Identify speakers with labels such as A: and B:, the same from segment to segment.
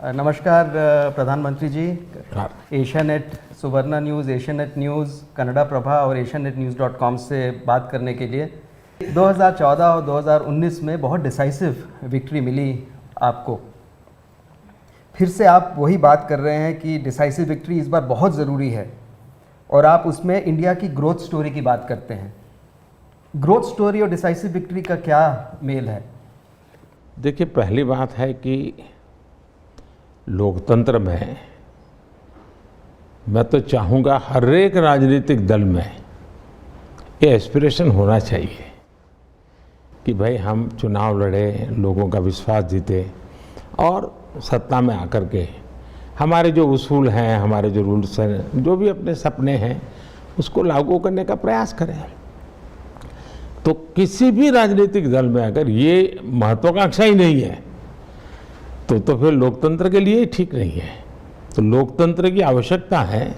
A: नमस्कार प्रधानमंत्री जी। एशियानेट सुवर्णा news, Asianet news, Kannada Prabha और asianetnews.com से बात करने के लिए 2014 और 2019 में बहुत डिसाइसिव विक्ट्री मिली आपको। फिर से आप वही बात कर रहे हैं कि डिसाइसिव विक्ट्री इस बार बहुत ज़रूरी है और आप उसमें इंडिया की ग्रोथ स्टोरी की बात करते हैं। ग्रोथ स्टोरी और डिसाइसिव विक्ट्री का क्या मेल है?
B: देखिए, पहली बात है कि लोकतंत्र में मैं तो चाहूँगा हर एक राजनीतिक दल में ये एस्पिरेशन होना चाहिए कि भाई हम चुनाव लड़े, लोगों का विश्वास जीते और सत्ता में आकर के हमारे जो उसूल हैं, हमारे जो रूल्स हैं, जो भी अपने सपने हैं उसको लागू करने का प्रयास करें। तो किसी भी राजनीतिक दल में अगर ये महत्वाकांक्षा ही नहीं है तो फिर लोकतंत्र के लिए ठीक नहीं है। तो लोकतंत्र की आवश्यकता है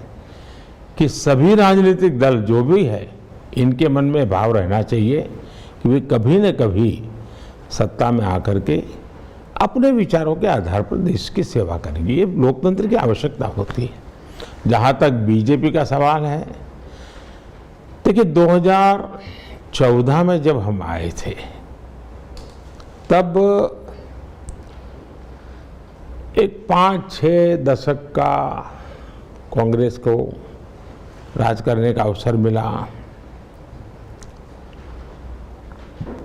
B: कि सभी राजनीतिक दल जो भी है इनके मन में भाव रहना चाहिए कि वे कभी न कभी सत्ता में आकर के अपने विचारों के आधार पर देश की सेवा करेंगे। ये लोकतंत्र की आवश्यकता होती है। जहाँ तक बीजेपी का सवाल है, देखिए 2014 में जब हम आए थे तब एक 5-6 दशक का कांग्रेस को राज करने का अवसर मिला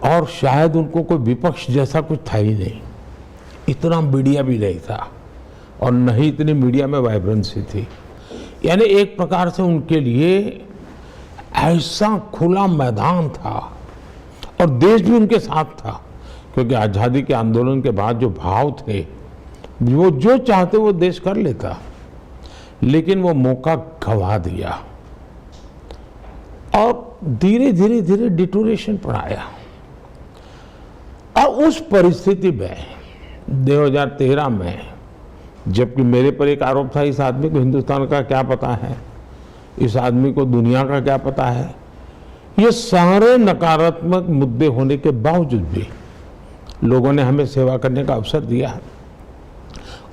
B: और शायद उनको कोई विपक्ष जैसा कुछ था ही नहीं। इतना मीडिया भी नहीं था और न ही इतनी मीडिया में वाइब्रेंसी थी। यानी एक प्रकार से उनके लिए ऐसा खुला मैदान था और देश भी उनके साथ था, क्योंकि आज़ादी के आंदोलन के बाद जो भाव थे वो जो चाहते वो देश कर लेता, लेकिन वो मौका गंवा दिया और धीरे धीरे डिटोरेशन पर आया। और उस परिस्थिति में 2013 में, जबकि मेरे पर एक आरोप था इस आदमी को हिंदुस्तान का क्या पता है, इस आदमी को दुनिया का क्या पता है, ये सारे नकारात्मक मुद्दे होने के बावजूद भी लोगों ने हमें सेवा करने का अवसर दिया है।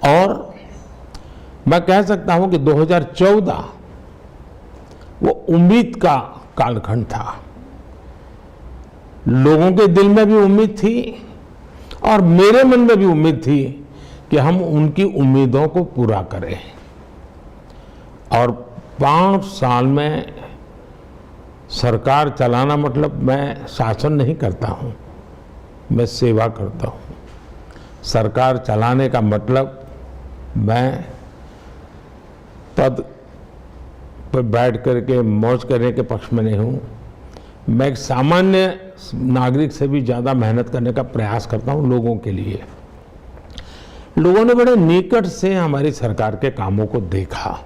B: और मैं कह सकता हूं कि 2014 वो उम्मीद का कालखंड था। लोगों के दिल में भी उम्मीद थी और मेरे मन में भी उम्मीद थी कि हम उनकी उम्मीदों को पूरा करें। और 5 साल में सरकार चलाना मतलब मैं शासन नहीं करता हूं, मैं सेवा करता हूं। सरकार चलाने का मतलब मैं पद पर बैठ करके मौज करने के पक्ष में नहीं हूँ। मैं एक सामान्य नागरिक से भी ज़्यादा मेहनत करने का प्रयास करता हूँ लोगों के लिए। लोगों ने बड़े निकट से हमारी सरकार के कामों को देखा।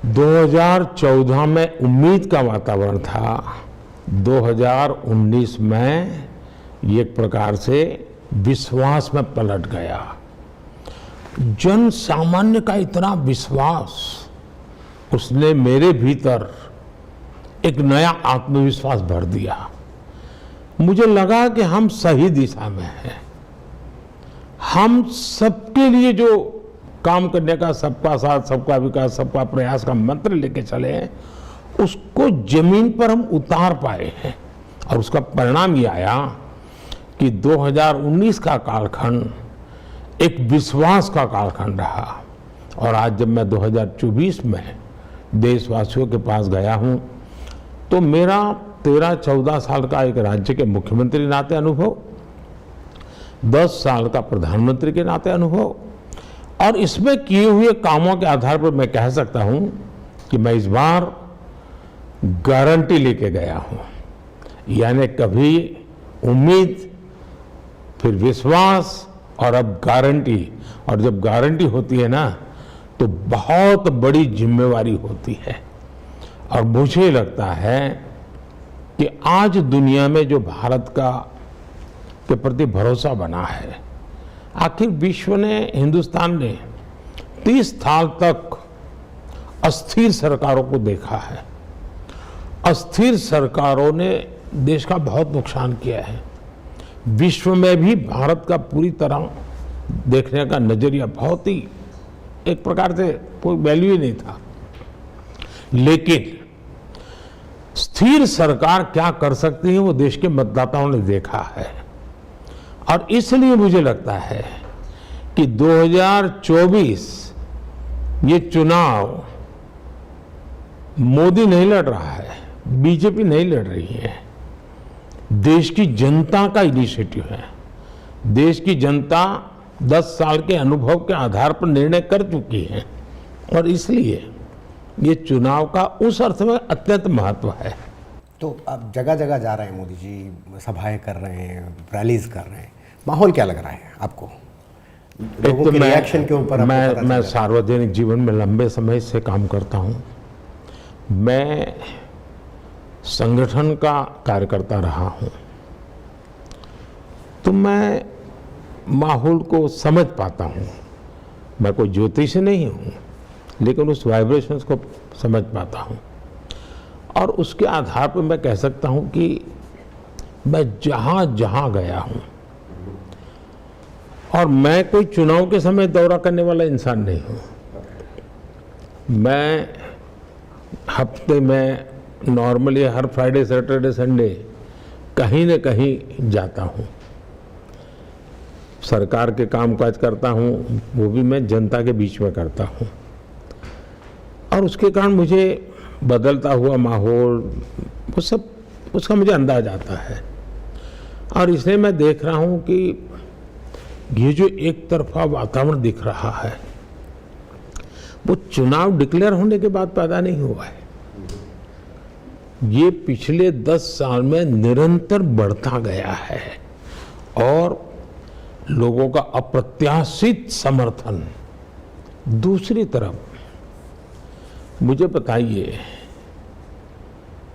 B: 2014 में उम्मीद का वातावरण था, 2019 में ये एक प्रकार से विश्वास में पलट गया। जन सामान्य का इतना विश्वास, उसने मेरे भीतर एक नया आत्मविश्वास भर दिया। मुझे लगा कि हम सही दिशा में हैं। हम सबके लिए जो काम करने का, सबका साथ, सबका विकास, सबका प्रयास का मंत्र लेके चले हैं, उसको जमीन पर हम उतार पाए हैं। और उसका परिणाम ये आया कि 2019 का कालखंड एक विश्वास का कालखंड रहा। और आज जब मैं 2024 में देशवासियों के पास गया हूं तो मेरा 13-14 साल का एक राज्य के मुख्यमंत्री नाते अनुभव, 10 साल का प्रधानमंत्री के नाते अनुभव और इसमें किए हुए कामों के आधार पर मैं कह सकता हूं कि मैं इस बार गारंटी लेके गया हूं। यानी कभी उम्मीद, फिर विश्वास और अब गारंटी। और जब गारंटी होती है ना तो बहुत बड़ी जिम्मेवारी होती है। और मुझे लगता है कि आज दुनिया में जो भारत का के प्रति भरोसा बना है, आखिर विश्व ने, हिंदुस्तान ने 30 साल तक अस्थिर सरकारों को देखा है। अस्थिर सरकारों ने देश का बहुत नुकसान किया है। विश्व में भी भारत का पूरी तरह देखने का नजरिया बहुत ही एक प्रकार से कोई वैल्यू ही नहीं था। लेकिन स्थिर सरकार क्या कर सकती है वो देश के मतदाताओं ने देखा है, और इसलिए मुझे लगता है कि 2024 ये चुनाव मोदी नहीं लड़ रहा है, बीजेपी नहीं लड़ रही है, देश की जनता का इनिशिएटिव है। देश की जनता 10 साल के अनुभव के आधार पर निर्णय कर चुकी है, और इसलिए ये चुनाव का उस अर्थ में अत्यंत महत्व है।
C: तो अब जगह जगह जा रहे हैं मोदी जी, सभाएं कर रहे हैं, रैलीज कर रहे हैं, माहौल क्या लग रहा है आपको? लोगों के रिएक्शन के ऊपर
B: मैं सार्वजनिक जीवन में लंबे समय से काम करता हूं। मैं संगठन का कार्यकर्ता रहा हूं, तो मैं माहौल को समझ पाता हूं। मैं कोई ज्योतिषी नहीं हूं, लेकिन उस वाइब्रेशंस को समझ पाता हूं, और उसके आधार पर मैं कह सकता हूं कि मैं जहां जहां गया हूं, और मैं कोई चुनाव के समय दौरा करने वाला इंसान नहीं हूं। मैं हफ्ते में नॉर्मली हर फ्राइडे सैटरडे संडे कहीं न कहीं जाता हूं, सरकार के कामकाज करता हूं, वो भी मैं जनता के बीच में करता हूं, और उसके कारण मुझे बदलता हुआ माहौल वो सब उसका मुझे अंदाज आता है। और इसलिए मैं देख रहा हूं कि ये जो एक तरफा वातावरण दिख रहा है वो चुनाव डिक्लेयर होने के बाद पैदा नहीं हुआ है, ये पिछले 10 साल में निरंतर बढ़ता गया है, और लोगों का अप्रत्याशित समर्थन। दूसरी तरफ मुझे बताइए,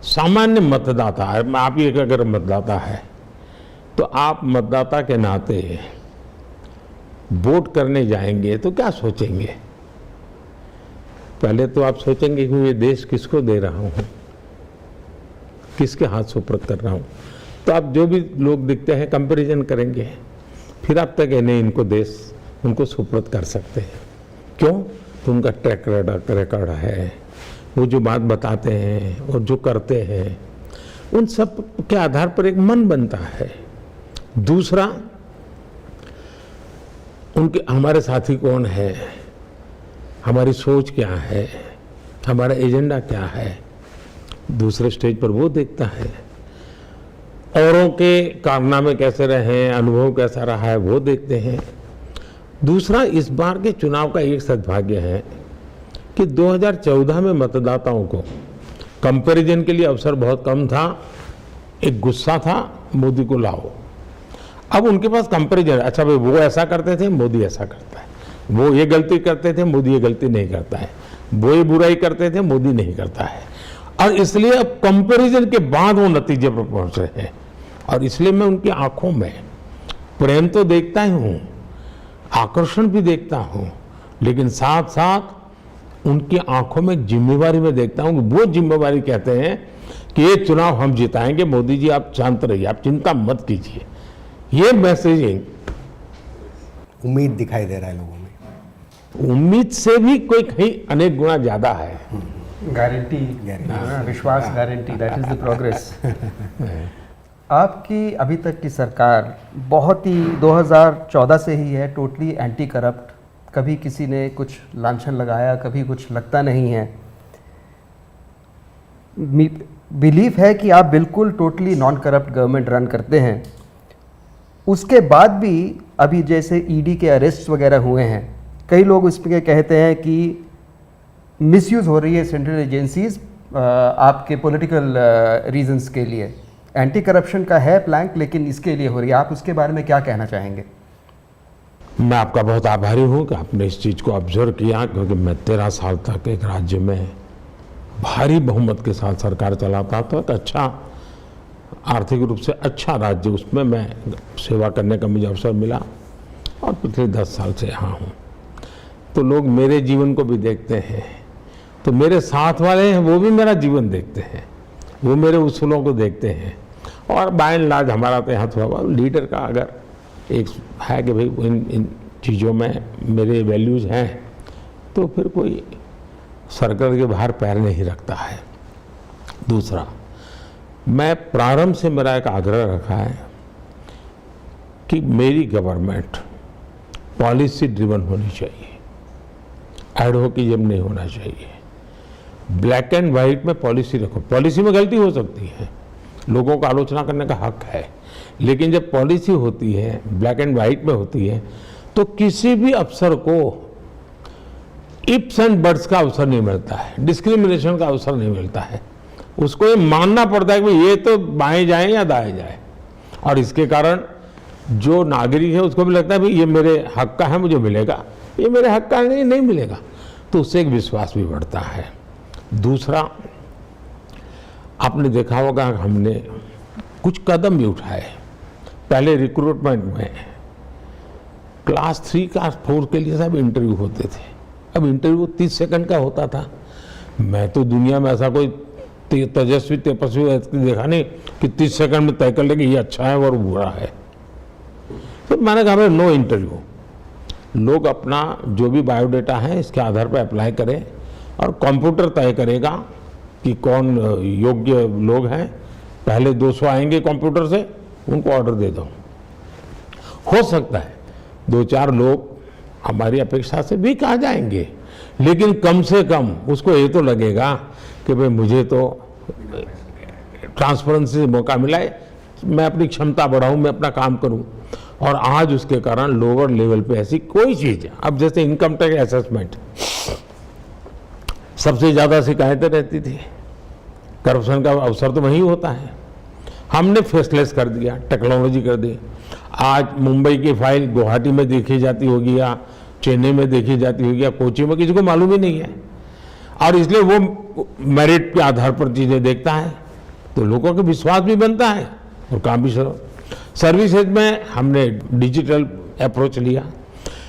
B: सामान्य मतदाता, आप ही अगर मतदाता है तो आप मतदाता के नाते वोट करने जाएंगे तो क्या सोचेंगे? पहले तो आप सोचेंगे कि ये देश किसको दे रहा हूं, किसके हाथ सुपुर्द कर रहा हूं। तो आप जो भी लोग दिखते हैं कंपैरिजन करेंगे, फिर आप तक नहीं इनको देश उनको सुपुर्द कर सकते हैं। क्यों? तो उनका ट्रैक रिकॉर्ड है, वो जो बात बताते हैं और जो करते हैं, उन सब के आधार पर एक मन बनता है। दूसरा, उनके हमारे साथी कौन है, हमारी सोच क्या है, हमारा एजेंडा क्या है, दूसरे स्टेज पर वो देखता है। औरों के कारनामे कैसे रहे, अनुभव कैसा रहा है, वो देखते हैं। दूसरा, इस बार के चुनाव का एक सद्भाग्य है कि 2014 में मतदाताओं को कंपैरिजन के लिए अवसर बहुत कम था। एक गुस्सा था, मोदी को लाओ। अब उनके पास कंपैरिजन, अच्छा भाई वो ऐसा करते थे, मोदी ऐसा करता है, वो ये गलती करते थे, मोदी ये गलती नहीं करता है, वो ये बुराई करते थे, मोदी नहीं करता है। और इसलिए अब कंपैरिजन के बाद वो नतीजे पर पहुंच रहे हैं। और इसलिए मैं उनकी आंखों में प्रेम तो देखता ही हूं, आकर्षण भी देखता हूं, लेकिन साथ साथ उनकी आंखों में जिम्मेवारी में देखता हूं। वो जिम्मेवारी कहते हैं कि ये चुनाव हम जिताएंगे, मोदी जी आप शांत रहिए, आप चिंता मत कीजिए। ये मैसेजिंग,
C: उम्मीद दिखाई दे रहा है लोगों में।
B: उम्मीद से भी कोई कहीं अनेक गुना ज्यादा है।
A: गारंटी, विश्वास guarantee, that is the progress. आपकी अभी तक की सरकार बहुत ही 2014 से ही है, टोटली एंटी करप्ट, कभी किसी ने कुछ लांछन लगाया, कभी कुछ लगता नहीं है। बिलीफ है कि आप बिल्कुल totally non corrupt government run करते हैं। उसके बाद भी अभी जैसे ईडी के अरेस्ट वगैरह हुए हैं, कई लोग उस पर कहते हैं कि मिसयूज़ हो रही है सेंट्रल एजेंसीज आपके पॉलिटिकल रीजंस के लिए। एंटी करप्शन का है प्लैंक, लेकिन इसके लिए हो रही है। आप उसके बारे में क्या कहना चाहेंगे?
B: मैं आपका बहुत आभारी हूं कि आपने इस चीज़ को ऑब्जर्व किया, क्योंकि मैं 13 साल तक एक राज्य में भारी बहुमत के साथ सरकार चलाता था। एक अच्छा आर्थिक रूप से अच्छा राज्य, उसमें मैं सेवा करने का मुझे अवसर मिला, और पिछले 10 साल से यहाँ हूँ। तो लोग मेरे जीवन को भी देखते हैं, तो मेरे साथ वाले हैं वो भी मेरा जीवन देखते हैं, वो मेरे उसूलों को देखते हैं। और बाय एंड लार्ज हमारा तो यहाँ थोड़ा लीडर का अगर एक है कि भाई चीज़ों में मेरे वैल्यूज़ हैं तो फिर कोई सर्कल के बाहर पैर नहीं रखता है। दूसरा, मैं प्रारंभ से मेरा एक आग्रह रखा है कि मेरी गवर्नमेंट पॉलिसी ड्रिवन होनी चाहिए, एडवोकेटिज्म नहीं होना चाहिए। ब्लैक एंड वाइट में पॉलिसी रखो। पॉलिसी में गलती हो सकती है, लोगों को आलोचना करने का हक है, लेकिन जब पॉलिसी होती है, ब्लैक एंड वाइट में होती है, तो किसी भी अफसर को इफ्स एंड बट्स का अवसर नहीं मिलता है, डिस्क्रिमिनेशन का अवसर नहीं मिलता है। उसको ये मानना पड़ता है कि ये तो बाएं जाए या दाएं जाए, और इसके कारण जो नागरिक है उसको भी लगता है भाई ये मेरे हक का है, मुझे मिलेगा, ये मेरे हक का नहीं मिलेगा, तो उससे एक विश्वास भी बढ़ता है। दूसरा, आपने देखा होगा हमने कुछ कदम भी उठाए। पहले रिक्रूटमेंट में क्लास 3 क्लास 4 के लिए सब इंटरव्यू होते थे, अब इंटरव्यू 30 सेकंड का होता था। मैं तो दुनिया में ऐसा कोई तेजस्वी तपस्वी देखा नहीं कि 30 सेकंड में तय कर ले कि ये अच्छा है और बुरा है। तो मैंने कहा भाई नो इंटरव्यू, लोग अपना जो भी बायोडाटा है इसके आधार पर अप्लाई करें और कंप्यूटर तय करेगा कि कौन योग्य लोग हैं। पहले 200 आएंगे कंप्यूटर से, उनको ऑर्डर दे दो। हो सकता है 2-4 लोग हमारी अपेक्षा से भी आ जाएंगे, लेकिन कम से कम उसको ये तो लगेगा कि भाई मुझे तो ट्रांसपेरेंसी से मौका मिला है, मैं अपनी क्षमता बढ़ाऊं, मैं अपना काम करूं। और आज उसके कारण लोअर लेवल पे ऐसी कोई चीज, अब जैसे इनकम टैक्स असेसमेंट, सबसे ज्यादा शिकायतें रहती थी, करप्शन का अवसर तो वही होता है। हमने फेसलेस कर दिया, टेक्नोलॉजी कर दी। आज मुंबई की फाइल गुवाहाटी में देखी जाती होगी या चेन्नई में देखी जाती होगी या कोची में, किसी को मालूम ही नहीं है, और इसलिए वो मेरिट के आधार पर चीजें देखता है, तो लोगों का विश्वास भी बनता है और काम भी। सर्विसेज में हमने डिजिटल अप्रोच लिया,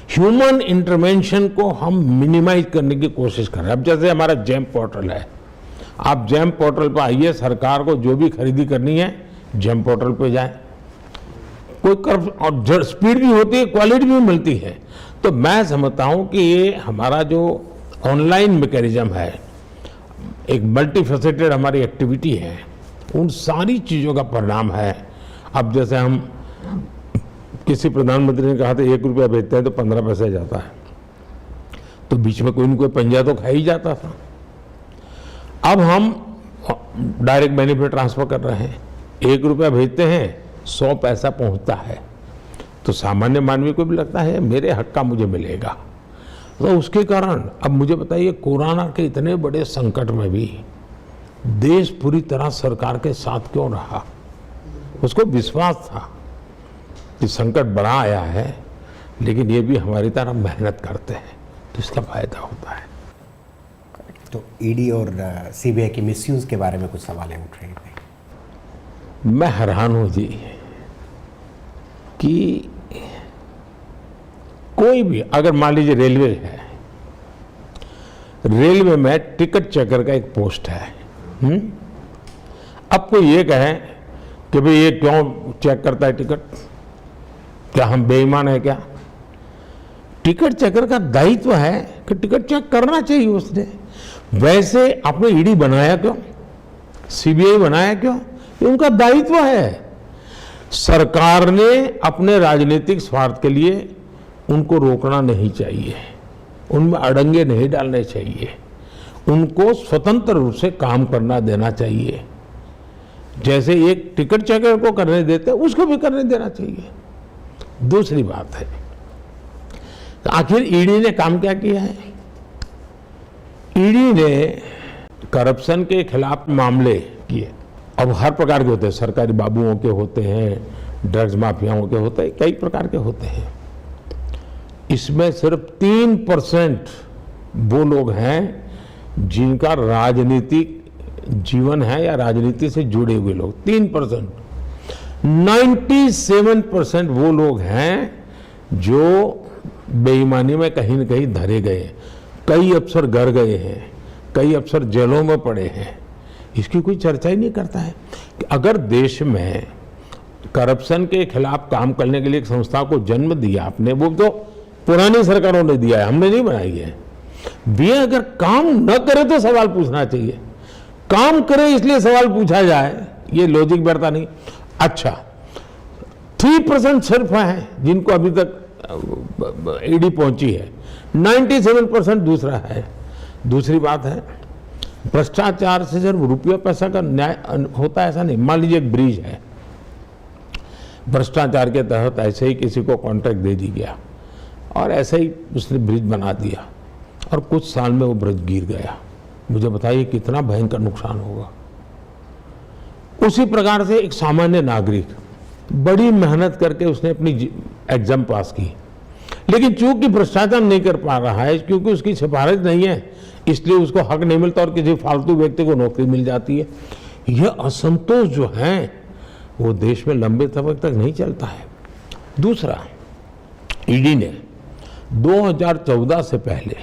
B: ह्यूमन इंटरवेंशन को हम मिनिमाइज करने की कोशिश कर रहे हैं। अब जैसे हमारा जैम पोर्टल है, आप जैम पोर्टल पर आइए, सरकार को जो भी खरीदी करनी है जैम पोर्टल पे जाए, कोई और स्पीड भी होती है, क्वालिटी भी मिलती है। तो मैं समझता हूं कि ये हमारा जो ऑनलाइन मैकेनिज्म है, एक मल्टीफेसेटेड हमारी एक्टिविटी है, उन सारी चीज़ों का परिणाम है। अब जैसे हम किसी प्रधानमंत्री ने कहा था 1 रुपया भेजते हैं तो 15 पैसे जाता है, तो बीच में कोई न कोई पंजा तो खा ही जाता था। अब हम डायरेक्ट बेनिफिट ट्रांसफर कर रहे हैं, 1 रुपया भेजते हैं 100 पैसा पहुंचता है, तो सामान्य मानवी को भी लगता है मेरे हक का मुझे मिलेगा। तो उसके कारण अब मुझे बताइए, कोरोना के इतने बड़े संकट में भी देश पूरी तरह सरकार के साथ क्यों रहा? उसको विश्वास था कि संकट बड़ा आया है, लेकिन ये भी हमारी तरह मेहनत करते हैं, तो इसका फायदा होता है।
C: तो ईडी और सीबीआई के मिसयूज के बारे में कुछ सवाल उठ रहे थे।
B: मैं हैरान हूं जी कि कोई भी, अगर मान लीजिए रेलवे है, रेलवे में टिकट चेकर का एक पोस्ट है, अब कोई ये कहे कि भाई ये क्यों चेक करता है टिकट, क्या हम बेईमान है क्या? टिकट चेकर का दायित्व है कि टिकट चेक करना चाहिए उसने। वैसे आपने ईडी बनाया क्यों, सीबीआई बनाया क्यों? ये उनका दायित्व है। सरकार ने अपने राजनीतिक स्वार्थ के लिए उनको रोकना नहीं चाहिए, उनमें अड़ंगे नहीं डालने चाहिए, उनको स्वतंत्र रूप से काम करना देना चाहिए। जैसे एक टिकट चेकर को करने देते उसको भी करने देना चाहिए। दूसरी बात है, तो आखिर ईडी ने काम क्या किया है? ईडी ने करप्शन के खिलाफ मामले किए। अब हर प्रकार के होते हैं, सरकारी बाबुओं के होते हैं, ड्रग्स माफियाओं के होते हैं, कई प्रकार के होते हैं। इसमें सिर्फ 3% वो लोग हैं जिनका राजनीतिक जीवन है या राजनीति से जुड़े हुए लोग, 3%। 97% वो लोग हैं जो बेईमानी में कहीं न कहीं धरे गए। कई अफसर घर गए हैं, कई अफसर जेलों में पड़े हैं, इसकी कोई चर्चा ही नहीं करता है। कि अगर देश में करप्शन के खिलाफ काम करने के लिए एक संस्था को जन्म दिया आपने, वो तो पुरानी सरकारों ने दिया है, हमने नहीं बनाई है। वे अगर काम न करे तो सवाल पूछना चाहिए, काम करे इसलिए सवाल पूछा जाए, ये लॉजिक बैठता नहीं। अच्छा, 3% सिर्फ हैं जिनको अभी तक ईडी पहुंची है, 97% दूसरा है। दूसरी बात है, भ्रष्टाचार से सिर्फ रुपया पैसा का न्याय होता है ऐसा नहीं। मान लीजिए एक ब्रिज है, भ्रष्टाचार के तहत ऐसे ही किसी को कॉन्ट्रैक्ट दे दी गया और ऐसे ही उसने ब्रिज बना दिया और कुछ साल में वो ब्रिज गिर गया, मुझे बताइए कितना भयंकर नुकसान होगा। उसी प्रकार से एक सामान्य नागरिक बड़ी मेहनत करके उसने अपनी एग्जाम पास की, लेकिन चूंकि भ्रष्टाचार नहीं कर पा रहा है, क्योंकि उसकी सिफारिश नहीं है, इसलिए उसको हक नहीं मिलता और किसी फालतू व्यक्ति को नौकरी मिल जाती है। यह असंतोष जो है वो देश में लंबे समय तक नहीं चलता है। दूसरा, ईडी ने 2014 से पहले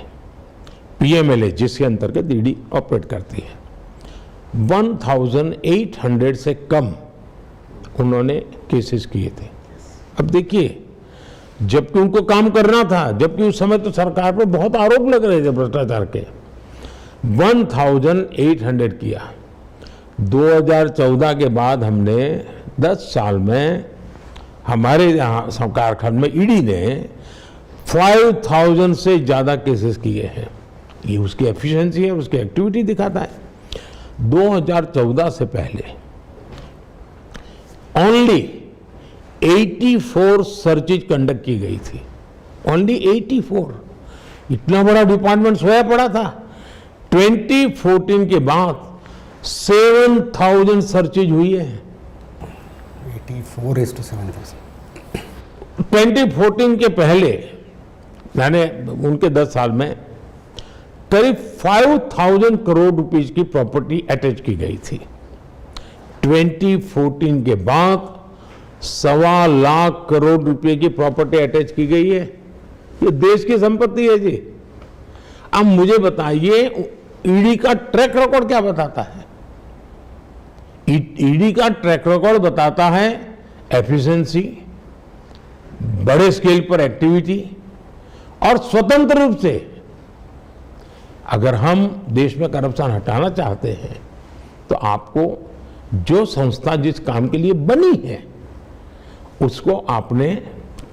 B: पीएमएलए, जिसके अंतर्गत ईडी ऑपरेट करती है, 1800 से कम उन्होंने केसेस किए थे। अब देखिए, जबकि उनको काम करना था, जबकि उस समय तो सरकार पर बहुत आरोप लग रहे थे भ्रष्टाचार के, 1800 किया। 2014 के बाद हमने 10 साल में हमारे यहाँ सरकार खंड में ईडी ने 5000 से ज़्यादा केसेस किए हैं। ये उसकी एफिशिएंसी है, उसकी एक्टिविटी दिखाता है। 2014 से पहले ओनली 84 सर्चेज कंडक्ट की गई थी, ओनली 84। इतना बड़ा डिपार्टमेंट सोया पड़ा था। 2014 के बाद 7000 सर्चेज हुई है।
C: 84:7,000।
B: 2014 के पहले यानी उनके 10 साल में करीब 5000 करोड़ रुपीस की प्रॉपर्टी अटैच की गई थी। 2014 के बाद 1.25 लाख करोड़ रुपए की प्रॉपर्टी अटैच की गई है। ये देश की संपत्ति है जी। अब मुझे बताइए, ईडी का ट्रैक रिकॉर्ड क्या बताता है? ईडी का ट्रैक रिकॉर्ड बताता है एफिशिएंसी, बड़े स्केल पर एक्टिविटी और स्वतंत्र रूप से। अगर हम देश में करप्शन हटाना चाहते हैं तो आपको जो संस्था जिस काम के लिए बनी है उसको आपने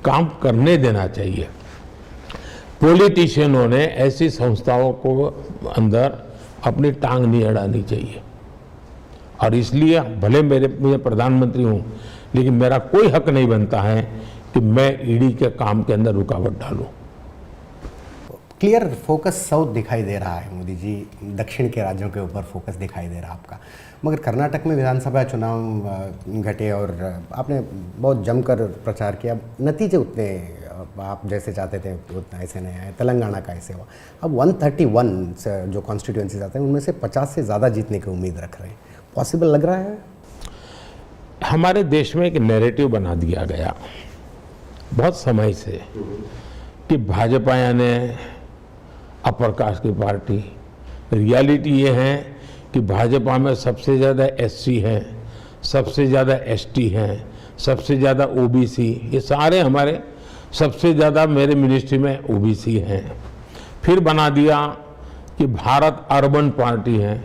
B: काम करने देना चाहिए। पॉलिटिशियनों ने ऐसी संस्थाओं को अंदर अपनी टांग नहीं अड़ानी चाहिए। और इसलिए भले मैं प्रधानमंत्री हूं, लेकिन मेरा कोई हक नहीं बनता है कि मैं ईडी के काम के अंदर रुकावट डालूं।
C: क्लियर फोकस साउथ दिखाई दे रहा है मोदी जी, दक्षिण के राज्यों के ऊपर फोकस दिखाई दे रहा है आपका। मगर कर्नाटक में विधानसभा चुनाव घटे और आपने बहुत जमकर प्रचार किया, नतीजे उतने आप जैसे चाहते थे उतना ऐसे नहीं आए। तेलंगाना का ऐसे हुआ। अब 131 जो कॉन्स्टिट्यूंसीज आते हैं उनमें से 50 से ज़्यादा जीतने की उम्मीद रख रहे हैं। पॉसिबल लग रहा है?
B: हमारे देश में एक नैरेटिव बना दिया गया बहुत समय से कि भाजपा यानी अपर कास्ट की पार्टी। रियलिटी ये है कि भाजपा में सबसे ज़्यादा एससी हैं, सबसे ज़्यादा एसटी हैं, सबसे ज़्यादा ओबीसी, ये सारे हमारे, सबसे ज़्यादा मेरे मिनिस्ट्री में ओबीसी हैं। फिर बना दिया कि भारत अर्बन पार्टी है।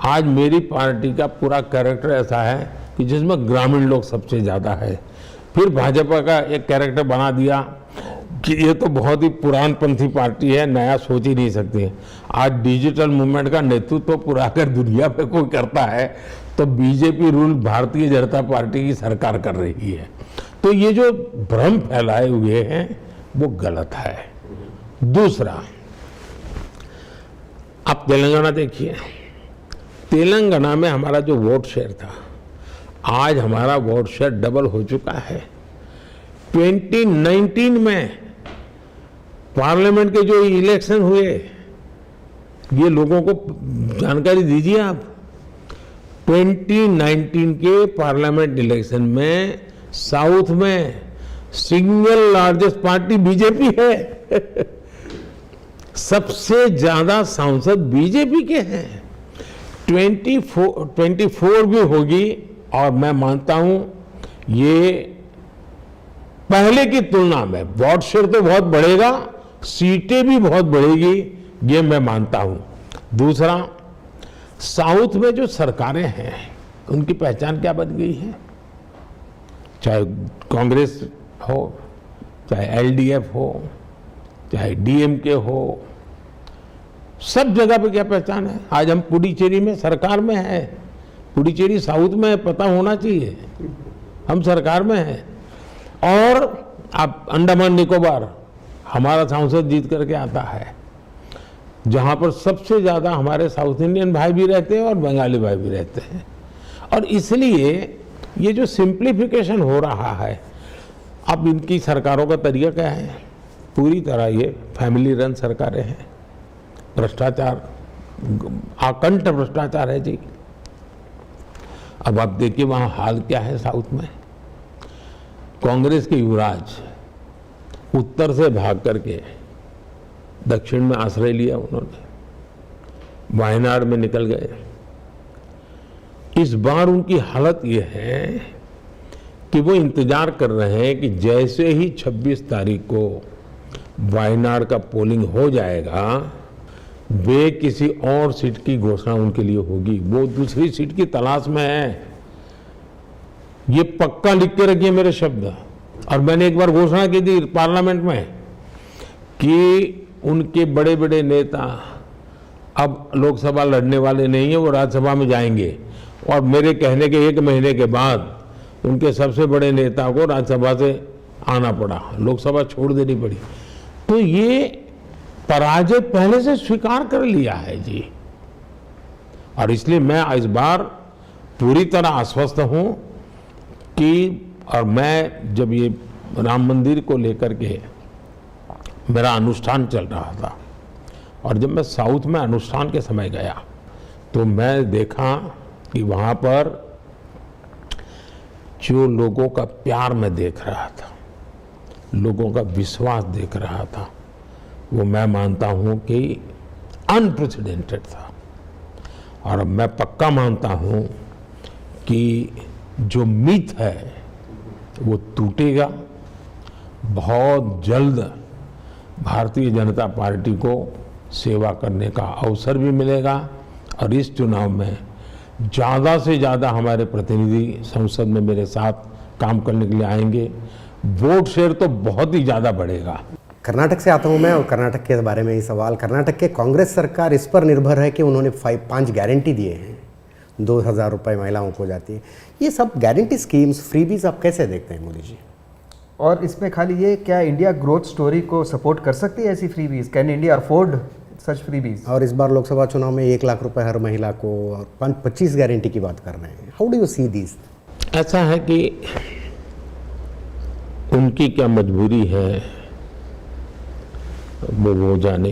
B: आज मेरी पार्टी का पूरा कैरेक्टर ऐसा है कि जिसमें ग्रामीण लोग सबसे ज़्यादा है। फिर भाजपा का एक कैरेक्टर बना दिया कि ये तो बहुत ही पुरानपंथी पार्टी है, नया सोच ही नहीं सकती है। आज डिजिटल मूवमेंट का नेतृत्व पूरा अगर दुनिया में कोई करता है तो BJP rule Bharatiya Janata party की सरकार कर रही है। तो ये जो भ्रम फैलाए हुए हैं वो गलत है। दूसरा, आप तेलंगाना देखिए, तेलंगाना में हमारा जो वोट शेयर था, आज हमारा वोट शेयर डबल हो चुका है। 2019 में पार्लियामेंट के जो इलेक्शन हुए, ये लोगों को जानकारी दीजिए आप। 2019 के पार्लियामेंट इलेक्शन में साउथ में सिंगल लार्जेस्ट पार्टी बीजेपी है। सबसे ज्यादा सांसद बीजेपी के हैं। 24 भी होगी और मैं मानता हूं ये पहले की तुलना में वोट शेयर तो बहुत बढ़ेगा सीटें भी बहुत बढ़ेगी, ये मैं मानता हूं। दूसरा, साउथ में जो सरकारें हैं उनकी पहचान क्या बन गई है, चाहे कांग्रेस हो, चाहे एलडीएफ हो, चाहे डीएमके हो, सब जगह पे क्या पहचान है। आज हम पुडुचेरी में सरकार में है, पुडुचेरी साउथ में है, पता होना चाहिए, हम सरकार में हैं। और आप अंडमान निकोबार, हमारा सांसद जीत करके आता है, जहां पर सबसे ज्यादा हमारे साउथ इंडियन भाई भी रहते हैं और बंगाली भाई भी रहते हैं। और इसलिए ये जो सिंप्लीफिकेशन हो रहा है, अब इनकी सरकारों का तरीका क्या है, पूरी तरह ये फैमिली रन सरकारें हैं, भ्रष्टाचार, आकंठ भ्रष्टाचार है जी। अब आप देखिए वहां हाल क्या है साउथ में। कांग्रेस के युवराज उत्तर से भाग करके दक्षिण में आश्रय लिया उन्होंने, वायनाड में निकल गए। इस बार उनकी हालत यह है कि वो इंतजार कर रहे हैं कि जैसे ही 26 तारीख को वायनाड का पोलिंग हो जाएगा, वे किसी और सीट की घोषणा उनके लिए होगी। वो दूसरी सीट की तलाश में है, ये पक्का लिख के रखिए मेरे शब्द। और मैंने एक बार घोषणा की थी पार्लियामेंट में कि उनके बड़े बड़े नेता अब लोकसभा लड़ने वाले नहीं है, वो राज्यसभा में जाएंगे। और मेरे कहने के 1 महीने के बाद उनके सबसे बड़े नेता को राज्यसभा से आना पड़ा, लोकसभा छोड़ देनी पड़ी। तो ये पराजय पहले से स्वीकार कर लिया है जी। और इसलिए मैं इस बार पूरी तरह आश्वस्त हूं कि, और मैं जब ये राम मंदिर को लेकर के मेरा अनुष्ठान चल रहा था, और जब मैं साउथ में अनुष्ठान के समय गया तो मैं देखा कि वहां पर जो लोगों का प्यार मैं देख रहा था, लोगों का विश्वास देख रहा था, वो मैं मानता हूं कि अनप्रेसिडेंटेड था। और अब मैं पक्का मानता हूं कि जो मिथ है वो टूटेगा। बहुत जल्द भारतीय जनता पार्टी को सेवा करने का अवसर भी मिलेगा, और इस चुनाव में ज़्यादा से ज़्यादा हमारे प्रतिनिधि संसद में मेरे साथ काम करने के लिए आएंगे। वोट शेयर तो बहुत ही ज़्यादा बढ़ेगा।
C: कर्नाटक से आता हूं मैं, और कर्नाटक के बारे में ही सवाल। कर्नाटक के कांग्रेस सरकार इस पर निर्भर है कि उन्होंने 5 गारंटी दिए हैं, 2,000 रुपये महिलाओं को जाती है। ये सब गारंटी स्कीम्स, फ्रीबीज आप कैसे देखते हैं मोदी जी?
A: और इसमें खाली ये, क्या इंडिया ग्रोथ स्टोरी को सपोर्ट कर सकती है ऐसी freebies? Can India afford such freebies?
C: और इस बार लोकसभा चुनाव में 1 लाख रुपए हर महिला को, और 25 गारंटी की बात कर रहे हैं। How do you see this?
B: ऐसा है कि उनकी क्या मजबूरी है वो जाने।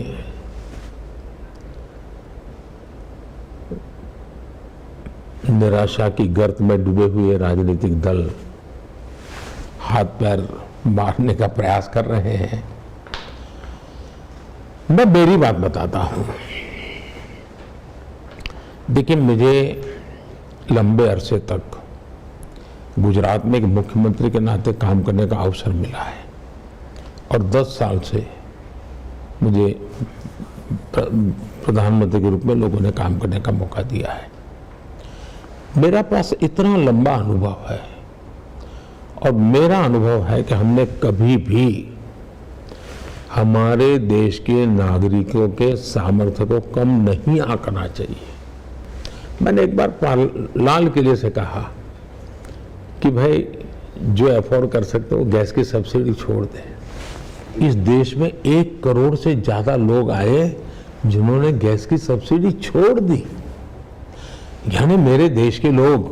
B: निराशा की गर्त में डूबे हुए राजनीतिक दल हाथ पैर मारने का प्रयास कर रहे हैं। मैं मेरी बात बताता हूं। देखिए, मुझे लंबे अरसे तक गुजरात में एक मुख्यमंत्री के नाते काम करने का अवसर मिला है, और 10 साल से मुझे प्रधानमंत्री के रूप में लोगों ने काम करने का मौका दिया है। मेरा पास इतना लंबा अनुभव है, और मेरा अनुभव है कि हमने कभी भी हमारे देश के नागरिकों के सामर्थ्य को कम नहीं आंकना चाहिए। मैंने एक बार लाल किले से कहा कि भाई, जो अफोर्ड कर सकते हो गैस की सब्सिडी छोड़ दें। इस देश में 1 करोड़ से ज्यादा लोग आए जिन्होंने गैस की सब्सिडी छोड़ दी। यानी मेरे देश के लोग,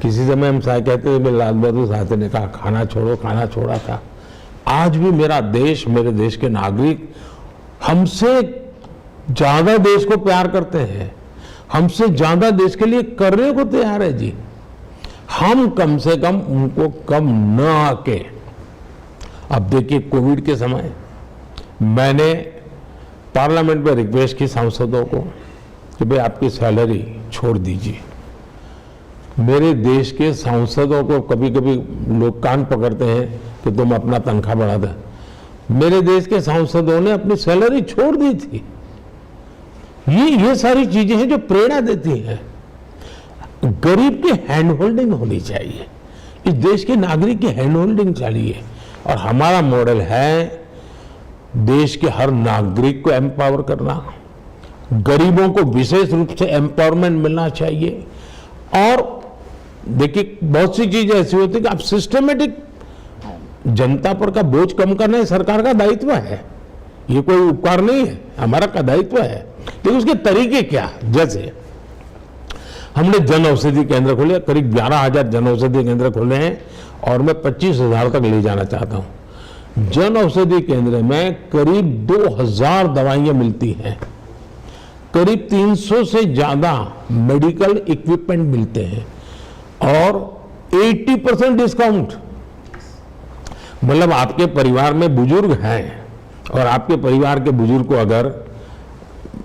B: किसी समय हम कहते थे, लाल बहादुर शास्त्री ने कहा खाना छोड़ो, खाना छोड़ा था। आज भी मेरा देश, मेरे देश के नागरिक हमसे ज्यादा देश को प्यार करते हैं, हमसे ज्यादा देश के लिए करने को तैयार है जी। हम कम से कम उनको कम न आके। अब देखिए, कोविड के समय मैंने पार्लियामेंट में रिक्वेस्ट की सांसदों को कि भाई आपकी सैलरी छोड़ दीजिए। मेरे देश के सांसदों को कभी कभी लोग कान पकड़ते हैं कि तुम अपना तनख्वाह बढ़ा दें। मेरे देश के सांसदों ने अपनी सैलरी छोड़ दी थी। ये सारी चीजें हैं जो प्रेरणा देती हैं। गरीब की हैंड होल्डिंग होनी चाहिए, इस देश के नागरिक की हैंड होल्डिंग चाहिए। और हमारा मॉडल है देश के हर नागरिक को एम्पावर करना, गरीबों को विशेष रूप से एम्पावरमेंट मिलना चाहिए। और देखिए, बहुत सी चीजें ऐसी होती है कि आप सिस्टमेटिक जनता पर का बोझ कम करना सरकार का दायित्व है, ये कोई उपकार नहीं है, हमारा का दायित्व है। लेकिन उसके तरीके क्या, जैसे हमने जन औषधि केंद्र खोले, करीब 11,000 जन औषधि केंद्र खोले हैं और मैं 25,000 तक ले जाना चाहता हूं। जन औषधि केंद्र में करीब 2,000 दवाइयां मिलती हैं, करीब 300 से ज्यादा मेडिकल इक्विपमेंट मिलते हैं और 80% डिस्काउंट। मतलब आपके परिवार में बुजुर्ग हैं और आपके परिवार के बुजुर्ग को अगर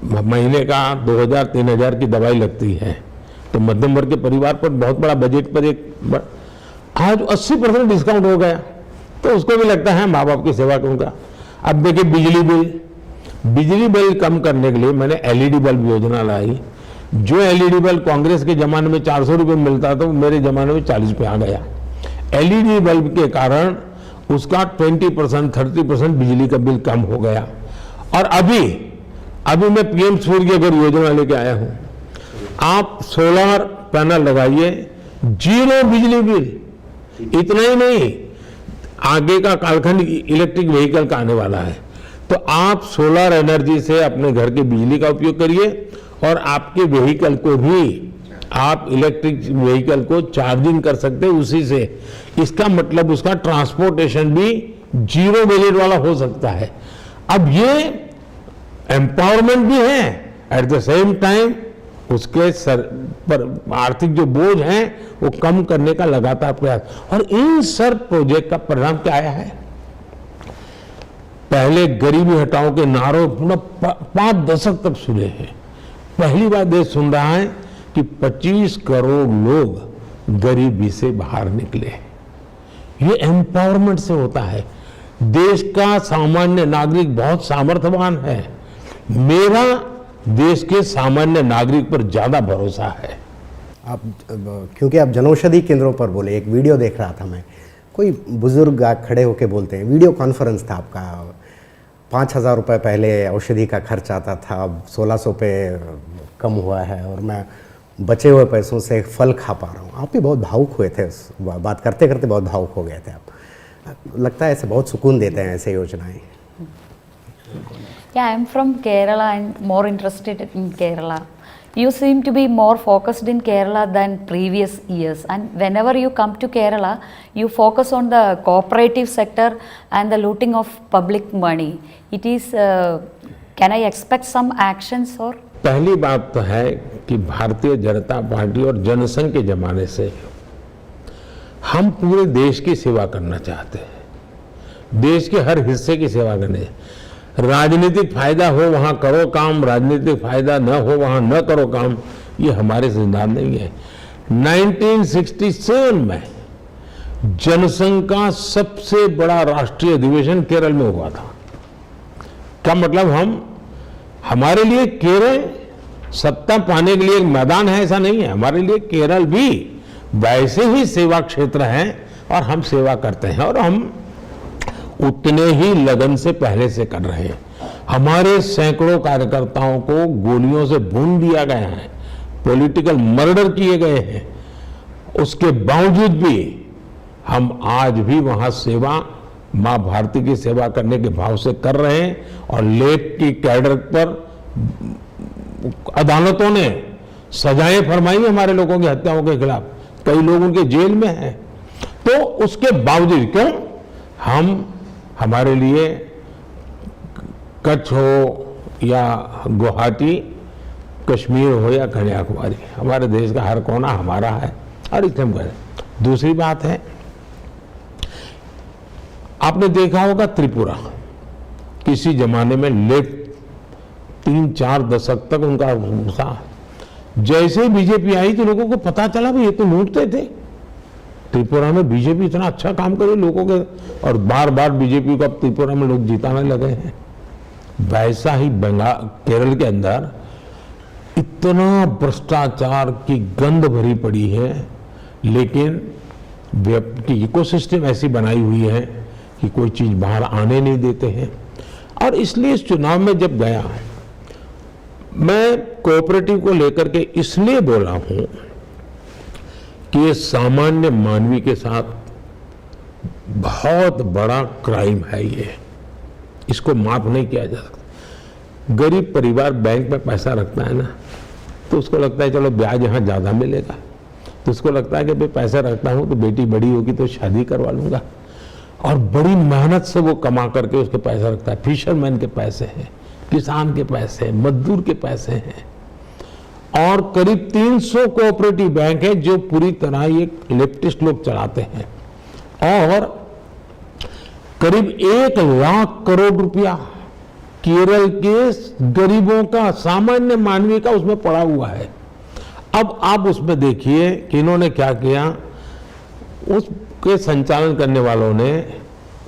B: महीने का 2,000-3,000 की दवाई लगती है तो मध्यम वर्ग के परिवार पर बहुत बड़ा बजट पर आज 80% डिस्काउंट हो गया, तो उसको भी लगता है माँ बाप की सेवा करूंगा। अब देखिए, बिजली बिल कम करने के लिए मैंने एलईडी बल्ब योजना लाई। जो एलईडी बल्ब कांग्रेस के जमाने में 400 रुपये मिलता था, वो मेरे जमाने में 40 पे आ गया। एलईडी बल्ब के कारण उसका 20%, 30% बिजली का बिल कम हो गया। और अभी मैं पीएम सूर्य घर योजना लेके आया हूं। आप सोलर पैनल लगाइए, 0 बिजली बिल। इतना ही नहीं, आगे का कालखंड इलेक्ट्रिक व्हीकल का आने वाला है, तो आप सोलर एनर्जी से अपने घर की बिजली का उपयोग करिए और आपके व्हीकल को भी आप इलेक्ट्रिक व्हीकल को चार्जिंग कर सकते हैं उसी से। इसका मतलब उसका ट्रांसपोर्टेशन भी 0 बजट वाला हो सकता है। अब ये एम्पावरमेंट भी है, एट द सेम टाइम उसके सर पर आर्थिक जो बोझ हैं वो कम करने का लगातार प्रयास। और इन सब प्रोजेक्ट का परिणाम क्या आया है? पहले गरीबी हटाओ के नारों 5 दशक तक सुने हैं, पहली बार देश सुन रहा है कि 25 करोड़ लोग गरीबी से बाहर निकले। ये एम्पावरमेंट से होता है। देश का सामान्य नागरिक बहुत सामर्थ्यवान है। मेरा देश के सामान्य नागरिक पर ज्यादा भरोसा है।
C: आप क्योंकि आप जनौषधि केंद्रों पर बोले, एक वीडियो देख रहा था मैं, कोई बुजुर्ग खड़े होके बोलते हैं, वीडियो कॉन्फ्रेंस था आपका, 5,000 रुपये पहले औषधि का खर्च आता था, अब 1,600 पे कम हुआ है और मैं बचे हुए पैसों से एक फल खा पा रहा हूँ। आप भी बहुत भावुक हुए थे, बात करते करते बहुत भावुक हो गए थे आप। लगता है ऐसे बहुत सुकून देते हैं ऐसे योजनाएं।
D: Yeah, I'm from Kerala and more interested in Kerala. You seem to be more focused in Kerala than previous years, and whenever you come to Kerala, you focus on the cooperative sector and the looting of public money. It is, can I expect some actions or?
B: पहली बात तो है कि Bharatiya Janata party और जनसंघ के जमाने से हम पूरे देश की सेवा करना चाहते हैं, देश के हर हिस्से की सेवा करने। राजनीतिक फायदा हो वहां करो काम, राजनीतिक फायदा न हो वहां न करो काम, ये हमारे सिद्धांत नहीं है। 1967 में जनसंघ का सबसे बड़ा राष्ट्रीय अधिवेशन केरल में हुआ था। क्या मतलब, हमारे लिए केरल सत्ता पाने के लिए एक मैदान है ऐसा नहीं है। हमारे लिए केरल भी वैसे ही सेवा क्षेत्र है और हम सेवा करते हैं और हम उतने ही लगन से पहले से कर रहे हैं। हमारे सैकड़ों कार्यकर्ताओं को गोलियों से भून दिया गया है, पॉलिटिकल मर्डर किए गए हैं, उसके बावजूद भी हम आज भी वहां सेवा, मां भारती की सेवा करने के भाव से कर रहे हैं। और लेफ्ट की कैडर पर अदालतों ने सजाएं फरमाई हमारे लोगों की हत्याओं के खिलाफ, कई लोग उनके जेल में हैं। तो उसके बावजूद क्यों हमारे लिए कच्छ हो या गुवाहाटी, कश्मीर हो या कन्याकुमारी, हमारे देश का हर कोना हमारा है और इसलिए हम करें। दूसरी बात है, आपने देखा होगा त्रिपुरा, किसी जमाने में लेफ्ट 3-4 दशक तक उनका था। जैसे बीजेपी आई तो लोगों को पता चला भाई ये तो लूटते थे, त्रिपुरा में बीजेपी इतना अच्छा काम करे लोगों के, और बार बार बीजेपी को अब त्रिपुरा में लोग जिताने लगे हैं। वैसा ही बंगाल, केरल के अंदर इतना भ्रष्टाचार की गंध भरी पड़ी है, लेकिन इकोसिस्टम ऐसी बनाई हुई है कि कोई चीज बाहर आने नहीं देते हैं। और इसलिए इस चुनाव में जब गया, मैं कोऑपरेटिव को लेकर के इसलिए बोला हूं कि ये सामान्य मानवी के साथ बहुत बड़ा क्राइम है। ये इसको माफ नहीं किया जा सकता। गरीब परिवार बैंक में पैसा रखता है ना, तो उसको लगता है चलो ब्याज यहाँ ज्यादा मिलेगा, तो उसको लगता है कि भाई पैसा रखता हूं तो बेटी बड़ी होगी तो शादी करवा लूंगा, और बड़ी मेहनत से वो कमा करके उसके पैसा रखता है। फिशरमैन के पैसे हैं, किसान के पैसे हैं, मजदूर के पैसे हैं। और करीब 300 कोऑपरेटिव बैंक है जो पूरी तरह ये लेफ्टिस्ट लोग चलाते हैं, और करीब 1 लाख करोड़ रुपया केरल के गरीबों का, सामान्य मानवी का उसमें पड़ा हुआ है। अब आप उसमें देखिए कि इन्होंने क्या किया। उसके संचालन करने वालों ने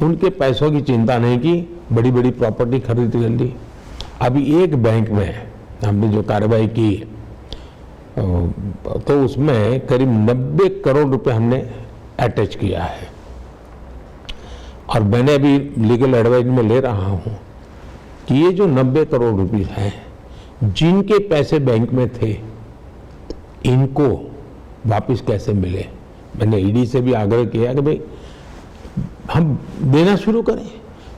B: उनके पैसों की चिंता नहीं की, बड़ी बड़ी प्रॉपर्टी खरीद कर ली। अभी एक बैंक में हमने जो कार्रवाई की तो उसमें करीब 90 करोड़ रुपए हमने अटैच किया है, और मैंने अभी लीगल एडवाइस में ले रहा हूं कि ये जो 90 करोड़ रुपए हैं, जिनके पैसे बैंक में थे, इनको वापस कैसे मिले। मैंने ईडी से भी आग्रह किया कि भाई हम देना शुरू करें,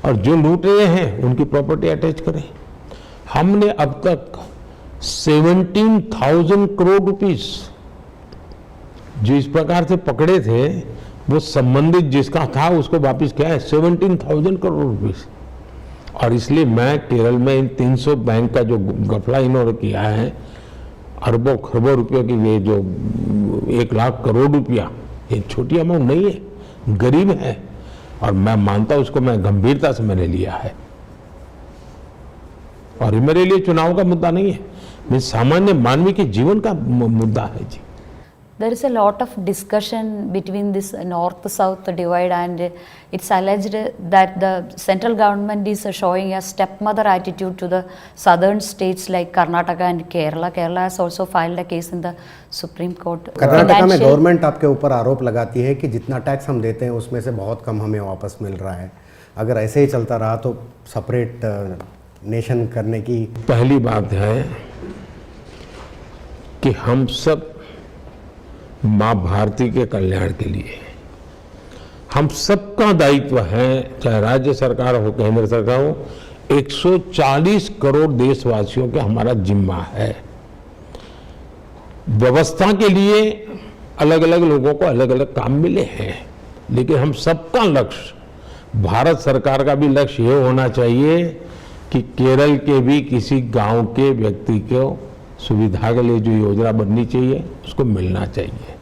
B: और जो लूट रहे हैं उनकी प्रॉपर्टी अटैच करें। हमने अब तक 17,000 करोड़ रुपीस जो इस प्रकार से पकड़े थे, वो संबंधित जिसका था उसको वापस किया है 17,000 करोड़ रुपीस। और इसलिए मैं केरल में इन 300 बैंक का जो घपला इन्होंने किया है, अरबों खरबों रुपयों की, ये जो 1 लाख करोड़ रुपया, ये छोटी अमाउंट नहीं है, गरीब है, और मैं मानता हूं उसको, मैं गंभीरता से मैंने लिया है। और ये मेरे लिए चुनाव का मुद्दा नहीं है, ये सामान्य मानवी के जीवन का मुद्दा है जी।
D: There is a lot of discussion between this north-south divide, and it's alleged that the central government is showing a stepmother attitude to the southern states like Karnataka and Kerala. Kerala has also filed a case in the Supreme Court.
C: Karnataka में government आपके ऊपर आरोप लगाती है कि जितना tax हम देते हैं उसमें से बहुत कम हमें वापस मिल रहा है। अगर ऐसे ही चलता रहा तो सेपरेट नेशन करने की।
B: पहली बात है कि हम सब माँ भारती के कल्याण के लिए, हम सबका दायित्व है, चाहे राज्य सरकार हो, केंद्र सरकार हो, 140 करोड़ देशवासियों का हमारा जिम्मा है। व्यवस्था के लिए अलग अलग लोगों को अलग अलग काम मिले हैं, लेकिन हम सबका लक्ष्य, भारत सरकार का भी लक्ष्य ये होना चाहिए कि केरल के भी किसी गांव के व्यक्ति को सुविधा के लिए जो योजना बननी चाहिए उसको मिलना चाहिए।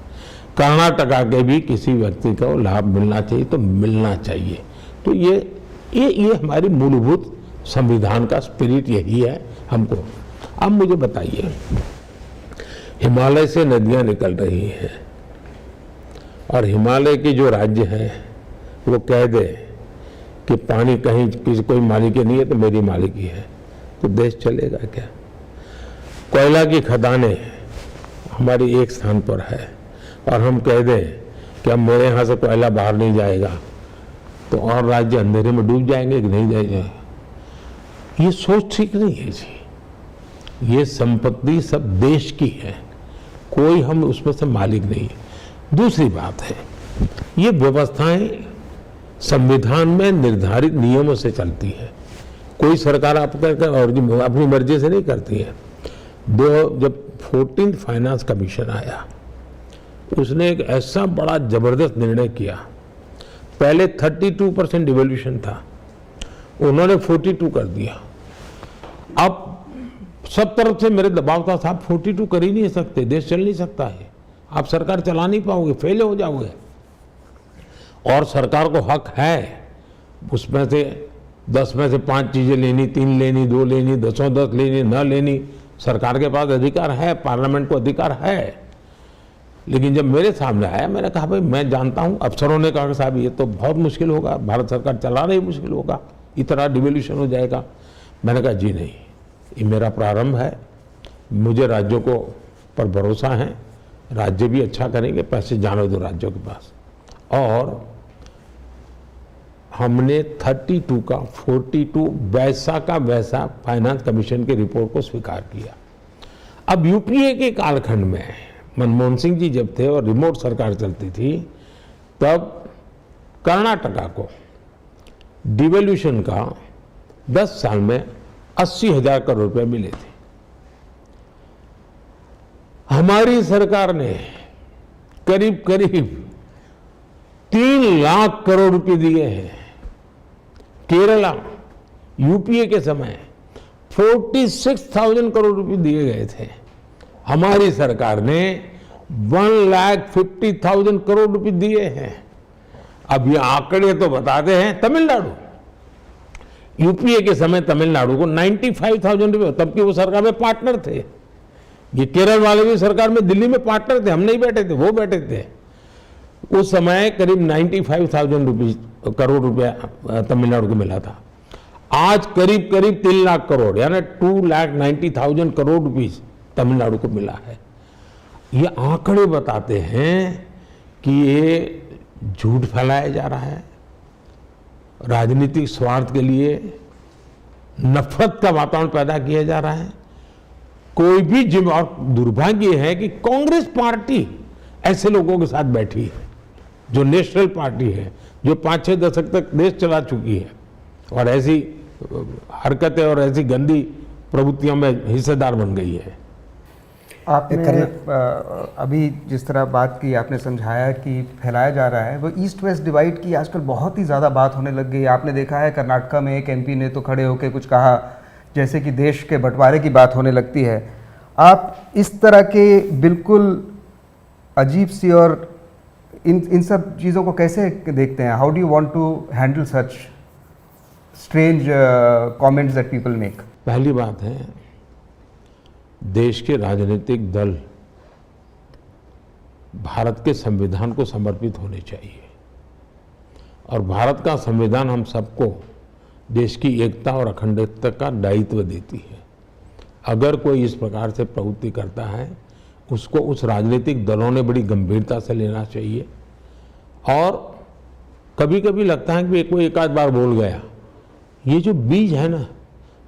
B: कर्नाटका के भी किसी व्यक्ति को लाभ मिलना चाहिए तो मिलना चाहिए। तो ये हमारी मूलभूत संविधान का स्पिरिट यही है हमको। अब मुझे बताइए, हिमालय से नदियां निकल रही हैं, और हिमालय के जो राज्य हैं वो कह दे कि पानी कहीं किसी कोई मालिकी नहीं है तो मेरी मालिकी है, तो देश चलेगा क्या? कोयला की खदानें हमारी एक स्थान पर है, और हम कह दें कि अब मेरे यहाँ से कोयला बाहर नहीं जाएगा, तो और राज्य अंधेरे में डूब जाएंगे कि नहीं जाएंगे? ये सोच ठीक नहीं है जी। ये संपत्ति सब देश की है, कोई हम उसमें से मालिक नहीं है। दूसरी बात है, ये व्यवस्थाएं संविधान में निर्धारित नियमों से चलती है, कोई सरकार अपनी मर्जी से नहीं करती है। जब 14th फाइनेंस कमीशन आया, उसने एक ऐसा बड़ा जबरदस्त निर्णय किया। पहले 32% डिवोल्यूशन था, उन्होंने 42 कर दिया। अब सब तरफ से मेरे दबाव था, साहब 42 कर ही नहीं सकते, देश चल नहीं सकता है, आप सरकार चला नहीं पाओगे, फेल हो जाओगे। और सरकार को हक है उसमें से 10 में से 5 चीजें लेनी, 3 लेनी, 2 लेनी, 10 लेनी, न लेनी, सरकार के पास अधिकार है, पार्लियामेंट को अधिकार है। लेकिन जब मेरे सामने आया, मैंने कहा भाई मैं जानता हूं, अफसरों ने कहा कि साहब ये तो बहुत मुश्किल होगा, भारत सरकार चला रही मुश्किल होगा, इतना डिवोल्यूशन हो जाएगा। मैंने कहा जी नहीं, ये मेरा प्रारंभ है, मुझे राज्यों को पर भरोसा है, राज्य भी अच्छा करेंगे, पैसे जाने दो राज्यों के पास। और हमने 32 का 42 वैसा का वैसा फाइनेंस कमीशन की रिपोर्ट को स्वीकार किया। अब यूपीए के कालखंड में मनमोहन सिंह जी जब थे और रिमोट सरकार चलती थी, तब कर्नाटका को डिवोल्यूशन का 10 साल में 80,000 करोड़ रुपए मिले थे। हमारी सरकार ने करीब करीब 3 लाख करोड़ रुपए दिए हैं। केरला यूपीए के समय 46,000 करोड़ रुपए दिए गए थे। हमारी सरकार ने 1,50,000 करोड़ रुपए दिए हैं। अब ये आंकड़े तो बताते हैं, तमिलनाडु यूपीए के समय तमिलनाडु को 95,000 रुपए, तब की वो सरकार में पार्टनर थे। ये केरल वाले भी सरकार में दिल्ली में पार्टनर थे, हम नहीं बैठे थे, वो बैठे थे। उस समय करीब 95,000 करोड़ रुपया तमिलनाडु को मिला था। आज करीब करीब 3 लाख करोड़ यानी 2,90,000 करोड़ रुपीस तमिलनाडु को मिला है। ये आंकड़े बताते हैं कि ये झूठ फैलाया जा रहा है, राजनीतिक स्वार्थ के लिए नफरत का वातावरण पैदा किया जा रहा है। कोई भी और दुर्भाग्य है कि कांग्रेस पार्टी ऐसे लोगों के साथ बैठी है, जो नेशनल पार्टी है, जो 5-6 दशक तक देश चला चुकी है और ऐसी हरकतें और ऐसी गंदी प्रवृत्तियों में हिस्सेदार बन गई है।
A: आपने अभी जिस तरह बात की, आपने समझाया कि फैलाया जा रहा है, वो ईस्ट वेस्ट डिवाइड की आजकल बहुत ही ज़्यादा बात होने लग गई। आपने देखा है कर्नाटका में एक एमपी ने तो खड़े होकर कुछ कहा जैसे कि देश के बंटवारे की बात होने लगती है। आप इस तरह के बिल्कुल अजीब सी और इन सब चीज़ों को कैसे देखते हैं? How do you want to handle such strange comments that people make?
B: पहली बात है, देश के राजनीतिक दल भारत के संविधान को समर्पित होने चाहिए और भारत का संविधान हम सबको देश की एकता और अखंडता का दायित्व देती है। अगर कोई इस प्रकार से प्रवृत्ति करता है, उसको उस राजनीतिक दलों ने बड़ी गंभीरता से लेना चाहिए। और कभी कभी लगता है कि कोई एक आध बार बोल गया, ये जो बीज है ना,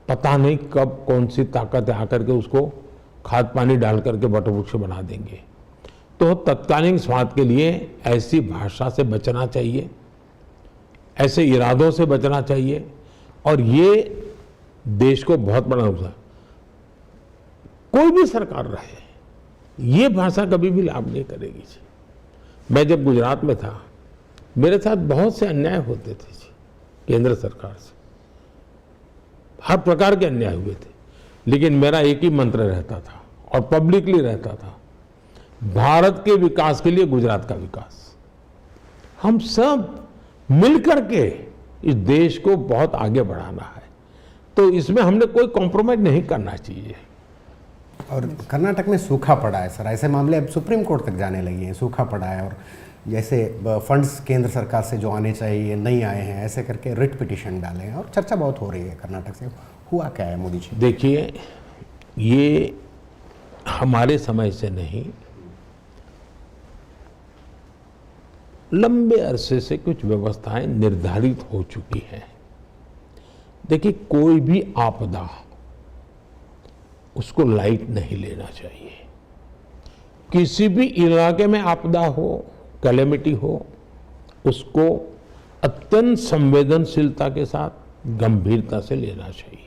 B: पता नहीं कब कौन सी ताकत आकर के उसको खाद पानी डाल करके वटवृक्ष बना देंगे। तो तत्कालीन स्वार्थ के लिए ऐसी भाषा से बचना चाहिए, ऐसे इरादों से बचना चाहिए। और ये देश को बहुत बड़ा नुकसान, कोई भी सरकार रहे, ये भाषा कभी भी लाभ नहीं करेगी जी। मैं जब गुजरात में था, मेरे साथ बहुत से अन्याय होते थे जी, केंद्र सरकार से हर प्रकार के अन्याय हुए थे, लेकिन मेरा एक ही मंत्र रहता था और पब्लिकली रहता था, भारत के विकास के लिए गुजरात का विकास। हम सब मिलकर के इस देश को बहुत आगे बढ़ाना है, तो इसमें हमने कोई कॉम्प्रोमाइज नहीं करना चाहिए।
C: और कर्नाटक में सूखा पड़ा है सर, ऐसे मामले अब सुप्रीम कोर्ट तक जाने लगे हैं, सूखा पड़ा है और जैसे फंड्स केंद्र सरकार से जो आने चाहिए नहीं आए हैं, ऐसे करके रिट पिटीशन डाले हैं और चर्चा बहुत हो रही है कर्नाटक से। हुआ क्या है मोदी जी?
B: देखिए, ये हमारे समय से नहीं, लंबे अरसे से कुछ व्यवस्थाएं निर्धारित हो चुकी हैं। देखिए, कोई भी आपदा उसको लाइट नहीं लेना चाहिए। किसी भी इलाके में आपदा हो, कैलेमिटी हो, उसको अत्यंत संवेदनशीलता के साथ गंभीरता से लेना चाहिए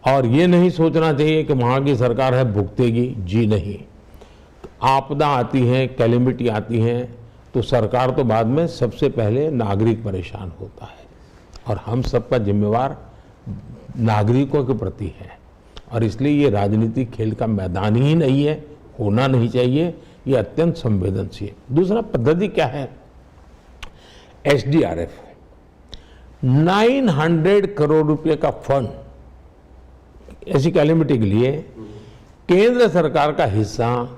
B: और ये नहीं सोचना चाहिए कि वहाँ की सरकार है भुगतेगी। जी नहीं, आपदा आती है, कैलेमिटी आती है तो सरकार तो बाद में, सबसे पहले नागरिक परेशान होता है और हम सबका जिम्मेवार नागरिकों के प्रति है। और इसलिए ये राजनीतिक खेल का मैदान ही नहीं है, होना नहीं चाहिए, ये अत्यंत संवेदनशील। दूसरा पद्धति क्या है? एसडीआरएफ 900 करोड़ रुपए का फंड ऐसी कैलेमिटी के लिए, केंद्र सरकार का हिस्सा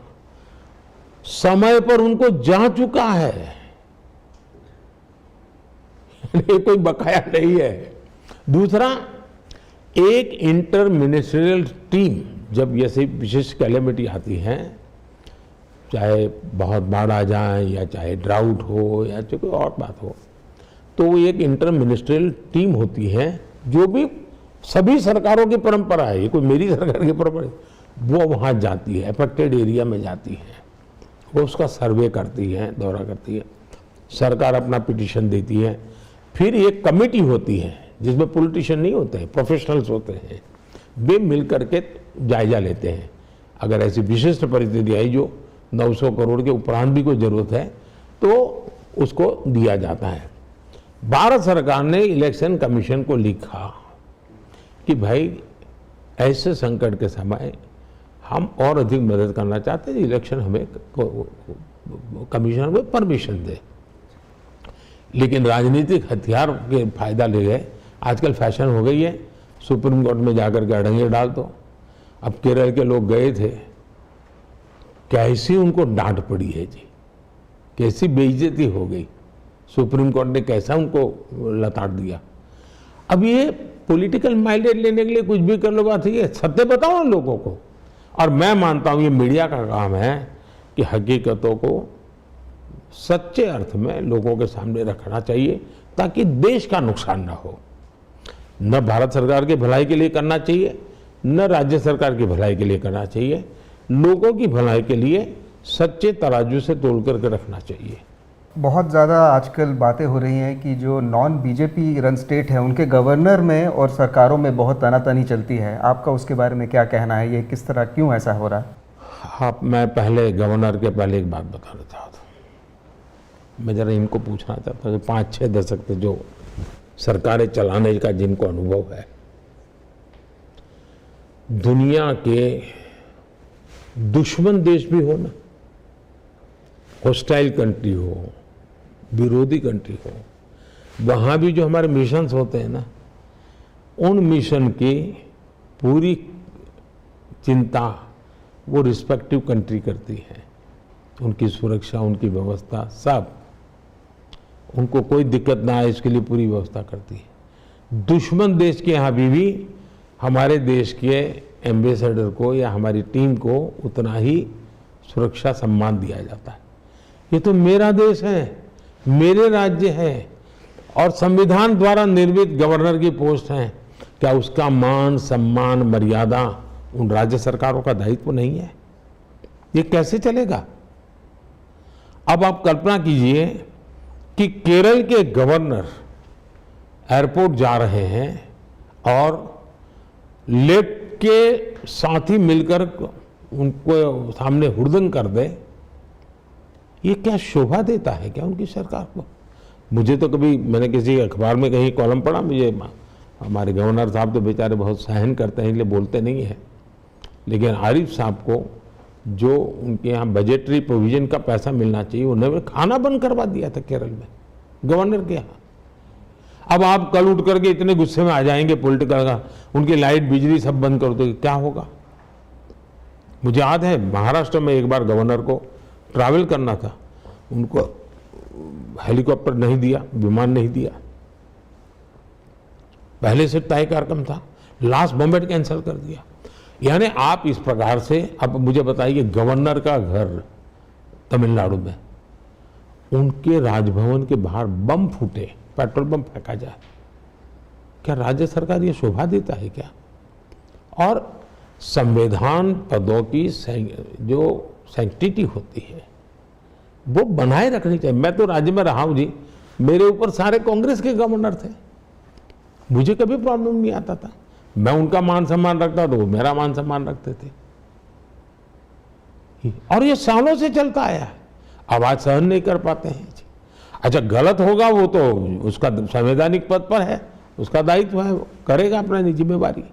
B: समय पर उनको जा चुका है, ये कोई बकाया नहीं है। दूसरा, एक इंटर मिनिस्ट्रियल टीम जब ऐसी विशेष कैलेमिटी आती है, चाहे बहुत बाढ़ आ जाए या चाहे ड्राउट हो या चाहे कोई और बात हो, तो वो एक इंटर मिनिस्ट्रियल टीम होती है, जो भी सभी सरकारों की परंपरा है, ये कोई मेरी सरकार की परंपरा है, वो वहाँ जाती है, अफेक्टेड एरिया में जाती है, वो उसका सर्वे करती है, दौरा करती है, सरकार अपना पिटीशन देती है, फिर एक कमेटी होती है जिसमें पॉलिटिशियन नहीं होते हैं, प्रोफेशनल्स होते हैं, वे मिल करके जायजा लेते हैं। अगर ऐसी विशिष्ट परिस्थिति आई जो 900 करोड़ के उपरांत भी कोई ज़रूरत है तो उसको दिया जाता है। भारत सरकार ने इलेक्शन कमीशन को लिखा कि भाई ऐसे संकट के समय हम और अधिक मदद करना चाहते हैं, इलेक्शन हमें कमीशन को परमिशन दे। लेकिन राजनीतिक हथियार के फायदा ले गए। आजकल फैशन हो गई है, सुप्रीम कोर्ट में जाकर के अड़ंगे डाल दो। अब केरल के लोग गए थे, कैसी उनको डांट पड़ी है जी, कैसी बेइज्जती हो गई, सुप्रीम कोर्ट ने कैसा उनको लताड़ दिया। अब ये पॉलिटिकल माइलेज लेने के लिए कुछ भी कर लो, बात है सत्य बताओ ना लोगों को। और मैं मानता हूं ये मीडिया का काम है कि हकीकतों को सच्चे अर्थ में लोगों के सामने रखना चाहिए, ताकि देश का नुकसान ना हो। न भारत सरकार की भलाई के लिए करना चाहिए, न राज्य सरकार की भलाई के लिए करना चाहिए, लोगों की भलाई के लिए सच्चे तराजू से तोल करके रखना चाहिए।
A: बहुत ज़्यादा आजकल बातें हो रही हैं कि जो नॉन बीजेपी रन स्टेट है उनके गवर्नर में और सरकारों में बहुत तनातनी चलती है। आपका उसके बारे में क्या कहना है, ये किस तरह, क्यों ऐसा हो रहा है?
B: हाँ, मैं पहले गवर्नर के पहले एक बात बताना चाहता हूँ। मैं ज़रा इनको पूछना चाहता हूँ, 5-6 दशक से जो सरकारें चलाने का जिनको अनुभव है, दुनिया के दुश्मन देश भी हो ना, हॉस्टाइल कंट्री हो, विरोधी कंट्री हो, वहाँ भी जो हमारे मिशंस होते हैं ना, उन मिशन की पूरी चिंता वो रिस्पेक्टिव कंट्री करती है। उनकी सुरक्षा, उनकी व्यवस्था, सब, उनको कोई दिक्कत ना आए इसके लिए पूरी व्यवस्था करती है। दुश्मन देश के यहाँ भी हमारे देश के एम्बेसडर को या हमारी टीम को उतना ही सुरक्षा सम्मान दिया जाता है। ये तो मेरा देश है, मेरे राज्य है, और संविधान द्वारा निर्मित गवर्नर की पोस्ट है। क्या उसका मान, सम्मान, मर्यादा उन राज्य सरकारों का दायित्व नहीं है? ये कैसे चलेगा? अब आप कल्पना कीजिए कि केरल के गवर्नर एयरपोर्ट जा रहे हैं और लेफ्ट के साथी मिलकर उनको सामने हुड़दंग कर दे। ये क्या शोभा देता है क्या उनकी सरकार को? मुझे तो कभी, मैंने किसी अखबार में कहीं कॉलम पढ़ा, मुझे हमारे गवर्नर साहब तो बेचारे बहुत सहन करते हैं इसलिए बोलते नहीं हैं, लेकिन आरिफ साहब को जो उनके यहाँ बजटरी प्रोविजन का पैसा मिलना चाहिए, उन्होंने खाना बंद करवा दिया था केरल में गवर्नर के यहाँ। अब आप कल उठ करके इतने गुस्से में आ जाएंगे पॉलिटिकल का, उनकी लाइट बिजली सब बंद कर दो, क्या होगा? मुझे याद है महाराष्ट्र में एक बार गवर्नर को ट्रैवल करना था, उनको हेलीकॉप्टर नहीं दिया, विमान नहीं दिया, पहले से तय कार्यक्रम था, लास्ट मोमेंट कैंसिल कर दिया। यानी आप इस प्रकार से, अब मुझे बताइए, गवर्नर का घर तमिलनाडु में, उनके राजभवन के बाहर बम फूटे, पेट्रोल बम फेंका जाए, क्या राज्य सरकार ये शोभा देता है क्या? और संविधान पदों की जो सैंक्टिटी होती है वो बनाए रखनी चाहिए। मैं तो राज्य में रहा हूं जी, मेरे ऊपर सारे कांग्रेस के गवर्नर थे, मुझे कभी प्रॉब्लम नहीं आता था। मैं उनका मान सम्मान रखता तो वो मेरा मान सम्मान रखते थे, और ये सालों से चलता आया है। अब आज सहन नहीं कर पाते हैं जी। अच्छा, गलत होगा वो तो उसका संवैधानिक पद पर है, उसका दायित्व है, वो करेगा अपनी जिम्मेवारी।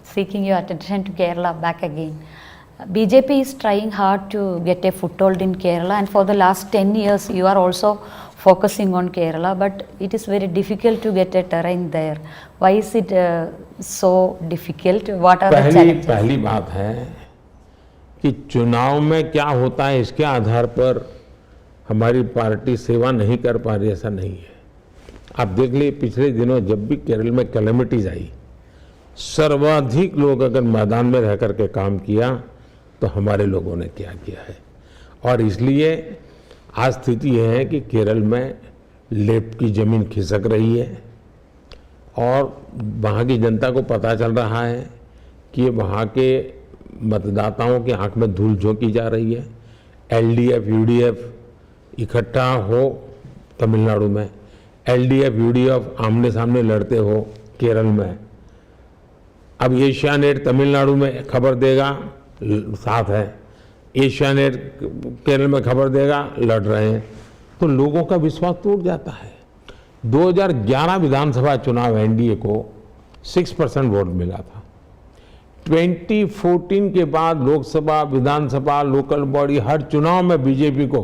D: Seeking your attention to Kerala back again. BJP is trying hard to get a foothold in Kerala, and for the last 10 years you are also focusing on Kerala, but it is very difficult to get a terrain there. Why is it so difficult? What are the challenges?
B: पहली बात है कि चुनाव में क्या होता है इसके आधार पर हमारी पार्टी सेवा नहीं कर पा रही, ऐसा नहीं है। आप देख लीजिए पिछले दिनों जब भी केरल में कैलेमिटीज आई, सर्वाधिक लोग अगर मैदान में रह करके काम किया तो हमारे लोगों ने क्या किया है। और इसलिए आज स्थिति यह है कि केरल में लेफ्ट की जमीन खिसक रही है और वहाँ की जनता को पता चल रहा है कि वहाँ के मतदाताओं की आंख में धूल झोंकी जा रही है। एलडीएफ यूडीएफ इकट्ठा हो तमिलनाडु में, एलडीएफ यूडीएफ आमने सामने लड़ते हो केरल में। अब एशियानेट तमिलनाडु में खबर देगा साथ है, एशियानेट केरल में खबर देगा लड़ रहे हैं, तो लोगों का विश्वास टूट जाता है। 2011 विधानसभा चुनाव एनडीए को 6% वोट मिला था। 2014 के बाद लोकसभा, विधानसभा, लोकल बॉडी हर चुनाव में बीजेपी को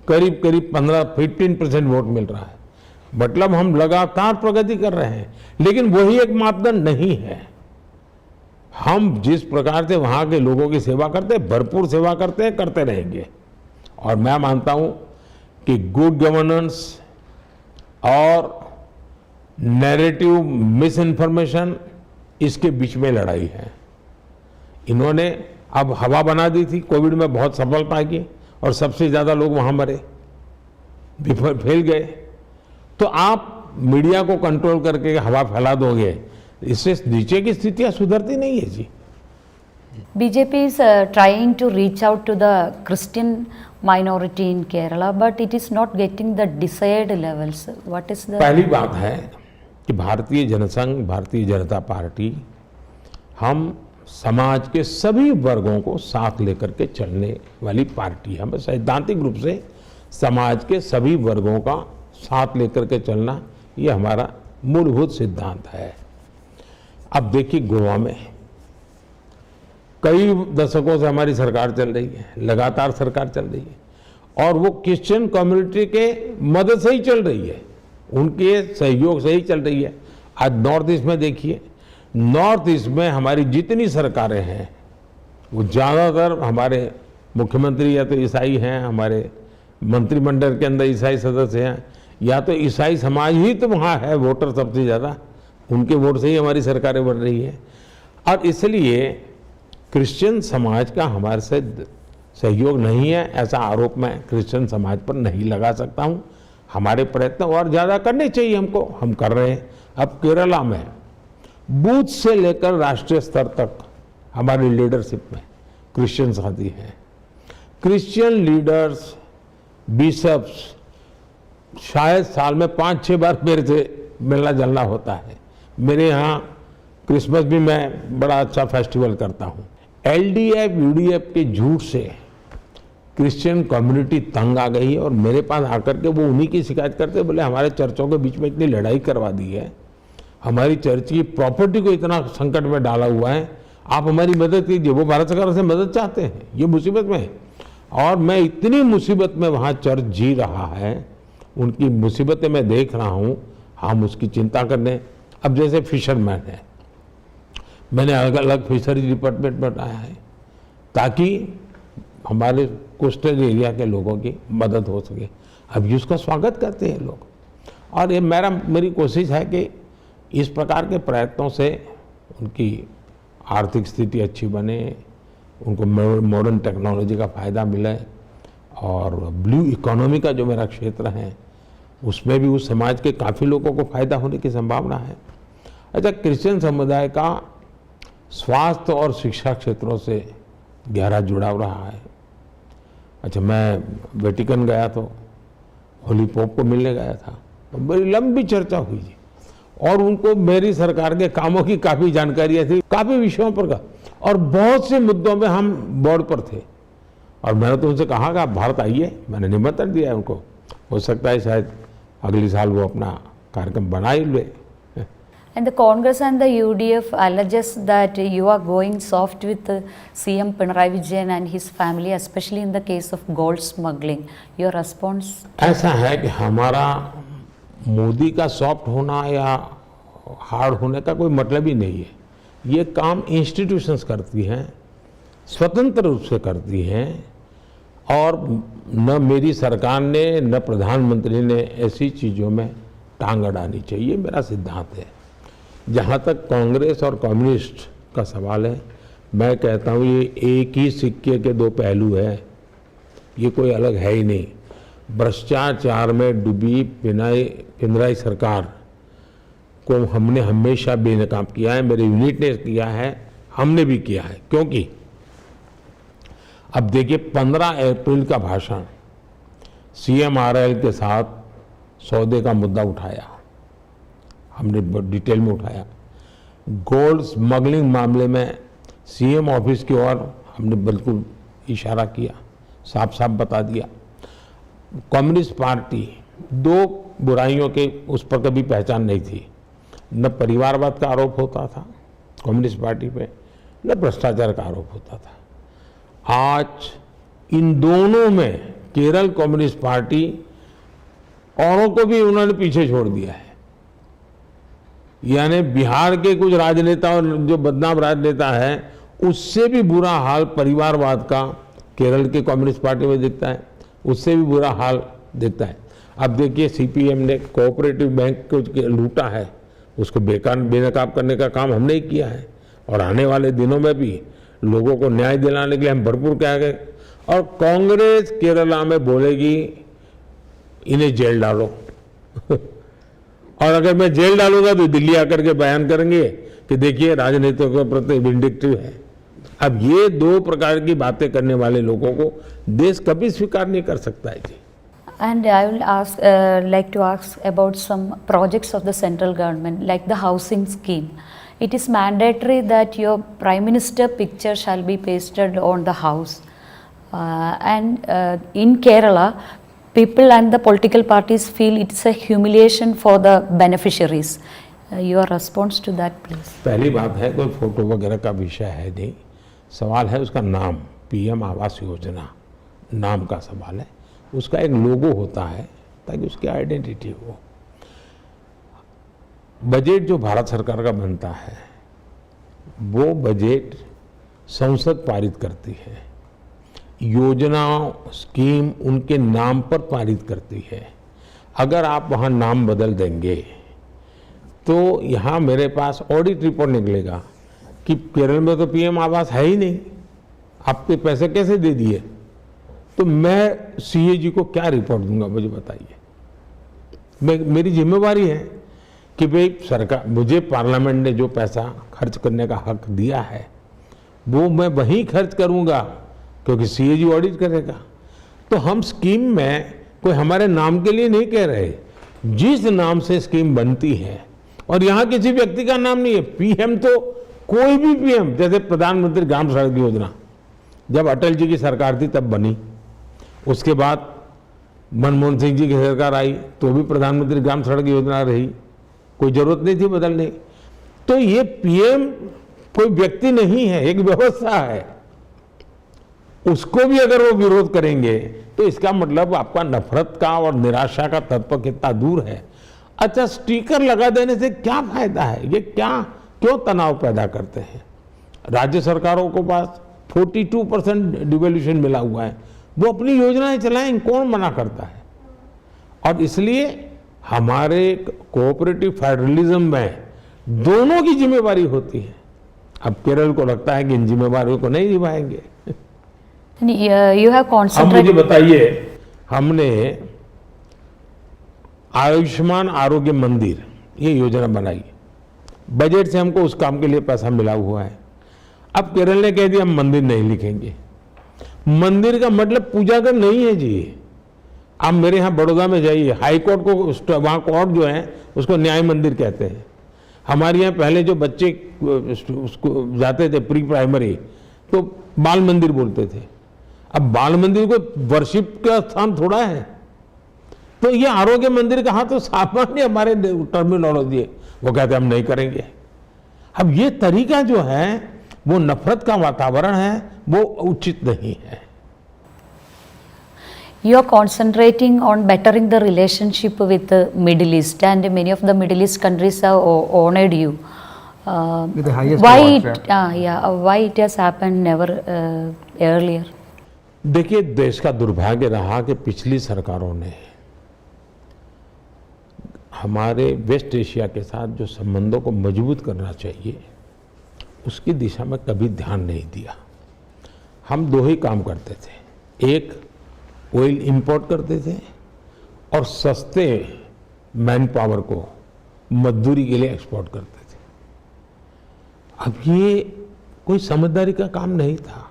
B: करीब करीब 15-15% वोट मिल रहा है। मतलब हम लगातार प्रगति कर रहे हैं, लेकिन वही एक मापदंड नहीं है। हम जिस प्रकार से वहां के लोगों की सेवा करते हैं, भरपूर सेवा करते हैं, करते रहेंगे। और मैं मानता हूं कि गुड गवर्नेंस और नैरेटिव मिस इन्फॉर्मेशन, इसके बीच में लड़ाई है। इन्होंने अब हवा बना दी थी, कोविड में बहुत सफलता की और सबसे ज्यादा लोग वहां मरे, फैल गए। तो आप मीडिया को कंट्रोल करके हवा फैला दोगे, इससे नीचे की स्थितियां सुधरती नहीं है जी।
D: BJP is trying to reach out to the Christian minority in Kerala, but it is not getting the desired levels. What is the?
B: पहली बात है कि भारतीय जनसंघ, भारतीय जनता पार्टी, हम समाज के सभी वर्गों को साथ लेकर के चलने वाली पार्टी है। हमें सैद्धांतिक रूप से समाज के सभी वर्गों का साथ लेकर के चलना, ये हमारा मूलभूत सिद्धांत है। अब देखिए गोवा में कई दशकों से हमारी सरकार चल रही है, लगातार सरकार चल रही है और वो क्रिश्चियन कम्युनिटी के मदद से ही चल रही है, उनके सहयोग से ही चल रही है। आज नॉर्थ ईस्ट में देखिए, नॉर्थ ईस्ट में हमारी जितनी सरकारें हैं वो ज़्यादातर हमारे मुख्यमंत्री या तो ईसाई हैं, हमारे मंत्रिमंडल के अंदर ईसाई सदस्य हैं, या तो ईसाई समाज ही तो वहाँ है वोटर सबसे ज़्यादा, उनके वोट से ही हमारी सरकारें बन रही है। और इसलिए क्रिश्चियन समाज का हमारे से सहयोग नहीं है, ऐसा आरोप मैं क्रिश्चियन समाज पर नहीं लगा सकता हूँ। हमारे प्रयत्न और ज़्यादा करने चाहिए हमको, हम कर रहे हैं। अब केरला में बूथ से लेकर राष्ट्रीय स्तर तक हमारी लीडरशिप में क्रिश्चियन साथी हैं। क्रिश्चियन लीडर्स, बिशप्स शायद साल में 5-6 बार मेरे से मिलना जुलना होता है। मेरे यहाँ क्रिसमस भी मैं बड़ा अच्छा फेस्टिवल करता हूँ। एलडीएफ यूडीएफ के झूठ से क्रिश्चियन कम्युनिटी तंग आ गई है और मेरे पास आकर के वो उन्हीं की शिकायत करते, बोले हमारे चर्चों के बीच में इतनी लड़ाई करवा दी है, हमारी चर्च की प्रॉपर्टी को इतना संकट में डाला हुआ है, आप हमारी मदद कीजिए। वो भारत सरकार से मदद चाहते हैं, ये मुसीबत में है और मैं इतनी मुसीबत में वहाँ चर्च जी रहा है, उनकी मुसीबतें मैं देख रहा हूँ, हम उसकी चिंता करने। अब जैसे फिशरमैन है, मैंने अलग अलग फिशरीज डिपार्टमेंट बनाया है ताकि हमारे कोस्टल एरिया के लोगों की मदद हो सके। अब ये उसका स्वागत करते हैं लोग और ये मेरी कोशिश है कि इस प्रकार के प्रयत्नों से उनकी आर्थिक स्थिति अच्छी बने, उनको मॉडर्न टेक्नोलॉजी का फ़ायदा मिले और ब्लू इकोनॉमी का जो मेरा क्षेत्र है उसमें भी उस समाज के काफ़ी लोगों को फ़ायदा होने की संभावना है। अच्छा, क्रिश्चियन समुदाय का स्वास्थ्य और शिक्षा क्षेत्रों से गहरा जुड़ाव रहा है। अच्छा, मैं वेटिकन गया तो होली पोप को मिलने गया था, तो बड़ी लंबी चर्चा हुई जी और उनको मेरी सरकार के कामों की काफ़ी जानकारियाँ थी, काफ़ी विषयों पर और बहुत से मुद्दों में हम बोर्ड पर थे और मैंने तो उनसे कहा कि आप भारत आइए, मैंने निमंत्रण दिया है उनको। हो सकता है शायद अगले साल वो अपना कार्यक्रम बना ही ले।
D: And the Congress and the UDF alleges that you are going soft with CM Pinarayi Vijayan and his family, especially in the case of gold smuggling. Your response?
B: ऐसा है कि हमारा मोदी का सॉफ्ट होना या हार्ड होने का कोई मतलब ही नहीं है। ये काम इंस्टीट्यूशंस करती हैं, स्वतंत्र रूप से करती हैं और न मेरी सरकार ने न प्रधानमंत्री ने ऐसी चीज़ों में टांग अड़ानी चाहिए, मेरा सिद्धांत है। जहाँ तक कांग्रेस और कम्युनिस्ट का सवाल है, मैं कहता हूँ ये एक ही सिक्के के दो पहलू है, ये कोई अलग है ही नहीं। भ्रष्टाचार में डूबी पिनराई सरकार को हमने हमेशा बेनकाब किया है, मेरे यूनिट ने किया है, हमने भी किया है। क्योंकि अब देखिए 15 अप्रैल का भाषण, CMRL के साथ सौदे का मुद्दा उठाया, हमने डिटेल में उठाया। गोल्ड स्मगलिंग मामले में CM ऑफिस की ओर हमने बिल्कुल इशारा किया, साफ साफ बता दिया। कम्युनिस्ट पार्टी दो बुराइयों के उस पर कभी पहचान नहीं थी, न परिवारवाद का आरोप होता था कम्युनिस्ट पार्टी पे, न भ्रष्टाचार का आरोप होता था। आज इन दोनों में केरल कम्युनिस्ट पार्टी औरों को भी उन्होंने पीछे छोड़ दिया है। यानी बिहार के कुछ राजनेता और जो बदनाम राजनेता है, उससे भी बुरा हाल परिवारवाद का केरल के कम्युनिस्ट पार्टी में दिखता है, उससे भी बुरा हाल दिखता है। अब देखिए CPM ने कोऑपरेटिव बैंक को लूटा है, उसको बेनकाब करने का काम हमने ही किया है, और आने वाले दिनों में भी लोगों को न्याय दिलाने के लिए हम भरपूर कहेंगे। और कांग्रेस केरला में बोलेगी इन्हें जेल डालो और अगर मैं जेल डालूंगा तो दिल्ली आकर के बयान करेंगे कि देखिए राजनीतियों के प्रति विंडिक्टिव है। अब ये दो प्रकार की बातें करने वाले लोगों को देश कभी स्वीकार नहीं कर सकता है जी।
D: And I will like to ask about some projects of the central government, like the housing scheme. It is mandatory that your Prime Minister picture shall be pasted on the house. In Kerala, people and the political parties feel it's a humiliation for the beneficiaries. Your response to that, please.
B: पहली बात है, कोई photo वगैरह का विषय है नहीं, सवाल है उसका नाम। PM आवास योजना नाम का सवाल है, उसका एक लोगो होता है ताकि उसकी आइडेंटिटी हो। बजट जो भारत सरकार का बनता है वो बजट संसद पारित करती है, योजना स्कीम उनके नाम पर पारित करती है। अगर आप वहाँ नाम बदल देंगे तो यहाँ मेरे पास ऑडिट रिपोर्ट निकलेगा कि केरल में तो PM आवास है ही नहीं, आपके पैसे कैसे दे दिए। तो मैं CAG को क्या रिपोर्ट दूंगा, मुझे बताइए। मेरी जिम्मेवारी है कि भाई सरकार, मुझे पार्लियामेंट ने जो पैसा खर्च करने का हक दिया है वो मैं वहीं खर्च करूंगा, क्योंकि CAG ऑडिट करेगा। तो हम स्कीम में कोई हमारे नाम के लिए नहीं कह रहे, जिस नाम से स्कीम बनती है, और यहाँ किसी व्यक्ति का नाम नहीं है। PM तो कोई भी PM, जैसे प्रधानमंत्री ग्राम सड़क योजना जब अटल जी की सरकार थी तब बनी, उसके बाद मनमोहन सिंह जी की सरकार आई तो भी प्रधानमंत्री ग्राम सड़क योजना रही, कोई जरूरत नहीं थी बदलने। तो ये PM कोई व्यक्ति नहीं है, एक व्यवस्था है। उसको भी अगर वो विरोध करेंगे तो इसका मतलब आपका नफरत का और निराशा का तत्व कितना दूर है। अच्छा, स्टिकर लगा देने से क्या फायदा है, ये क्यों तनाव पैदा करते हैं। राज्य सरकारों को पास 42% डिवैल्यूएशन मिला हुआ है, वो अपनी योजनाएं चलाएं, कौन मना करता है। और इसलिए हमारे कोऑपरेटिव फेडरलिज्म में दोनों की जिम्मेवारी होती है। अब केरल को लगता है कि इन जिम्मेवारियों को नहीं निभाएंगे।
D: You have
B: अब
D: concentrated.
B: मुझे बताइए, हमने आयुष्मान आरोग्य मंदिर ये योजना बनाई, बजट से हमको उस काम के लिए पैसा मिला हुआ है। अब केरल ने कह दिया हम मंदिर नहीं लिखेंगे। मंदिर का मतलब पूजा घर नहीं है जी। आप मेरे यहाँ बड़ौदा में जाइए, हाई कोर्ट को, वहाँ कोर्ट जो है उसको न्याय मंदिर कहते हैं। हमारे यहाँ पहले जो बच्चे उसको जाते थे प्री प्राइमरी तो बाल मंदिर बोलते थे। अब बाल मंदिर को वर्शिप का स्थान थोड़ा है, तो ये आरोग्य मंदिर कहा तो सामान्य हमारे टर्मिनोलॉजी है, वो कहते हम नहीं करेंगे। अब ये तरीका जो है वो नफरत का वातावरण है, वो उचित नहीं है।
D: You are concentrating on bettering the relationship with the Middle East, and many of the Middle East countries have honored you.
A: With the highest
D: why
A: awards,
D: why it has happened never earlier?
B: देखिए, देश का दुर्भाग्य रहा कि पिछली सरकारों ने हमारे वेस्ट एशिया के साथ जो संबंधों को मजबूत करना चाहिए उसकी दिशा में कभी ध्यान नहीं दिया। हम दो ही काम करते थे, एक ऑयल इंपोर्ट करते थे और सस्ते मैन पावर को मजदूरी के लिए एक्सपोर्ट करते थे। अब ये कोई समझदारी का काम नहीं था।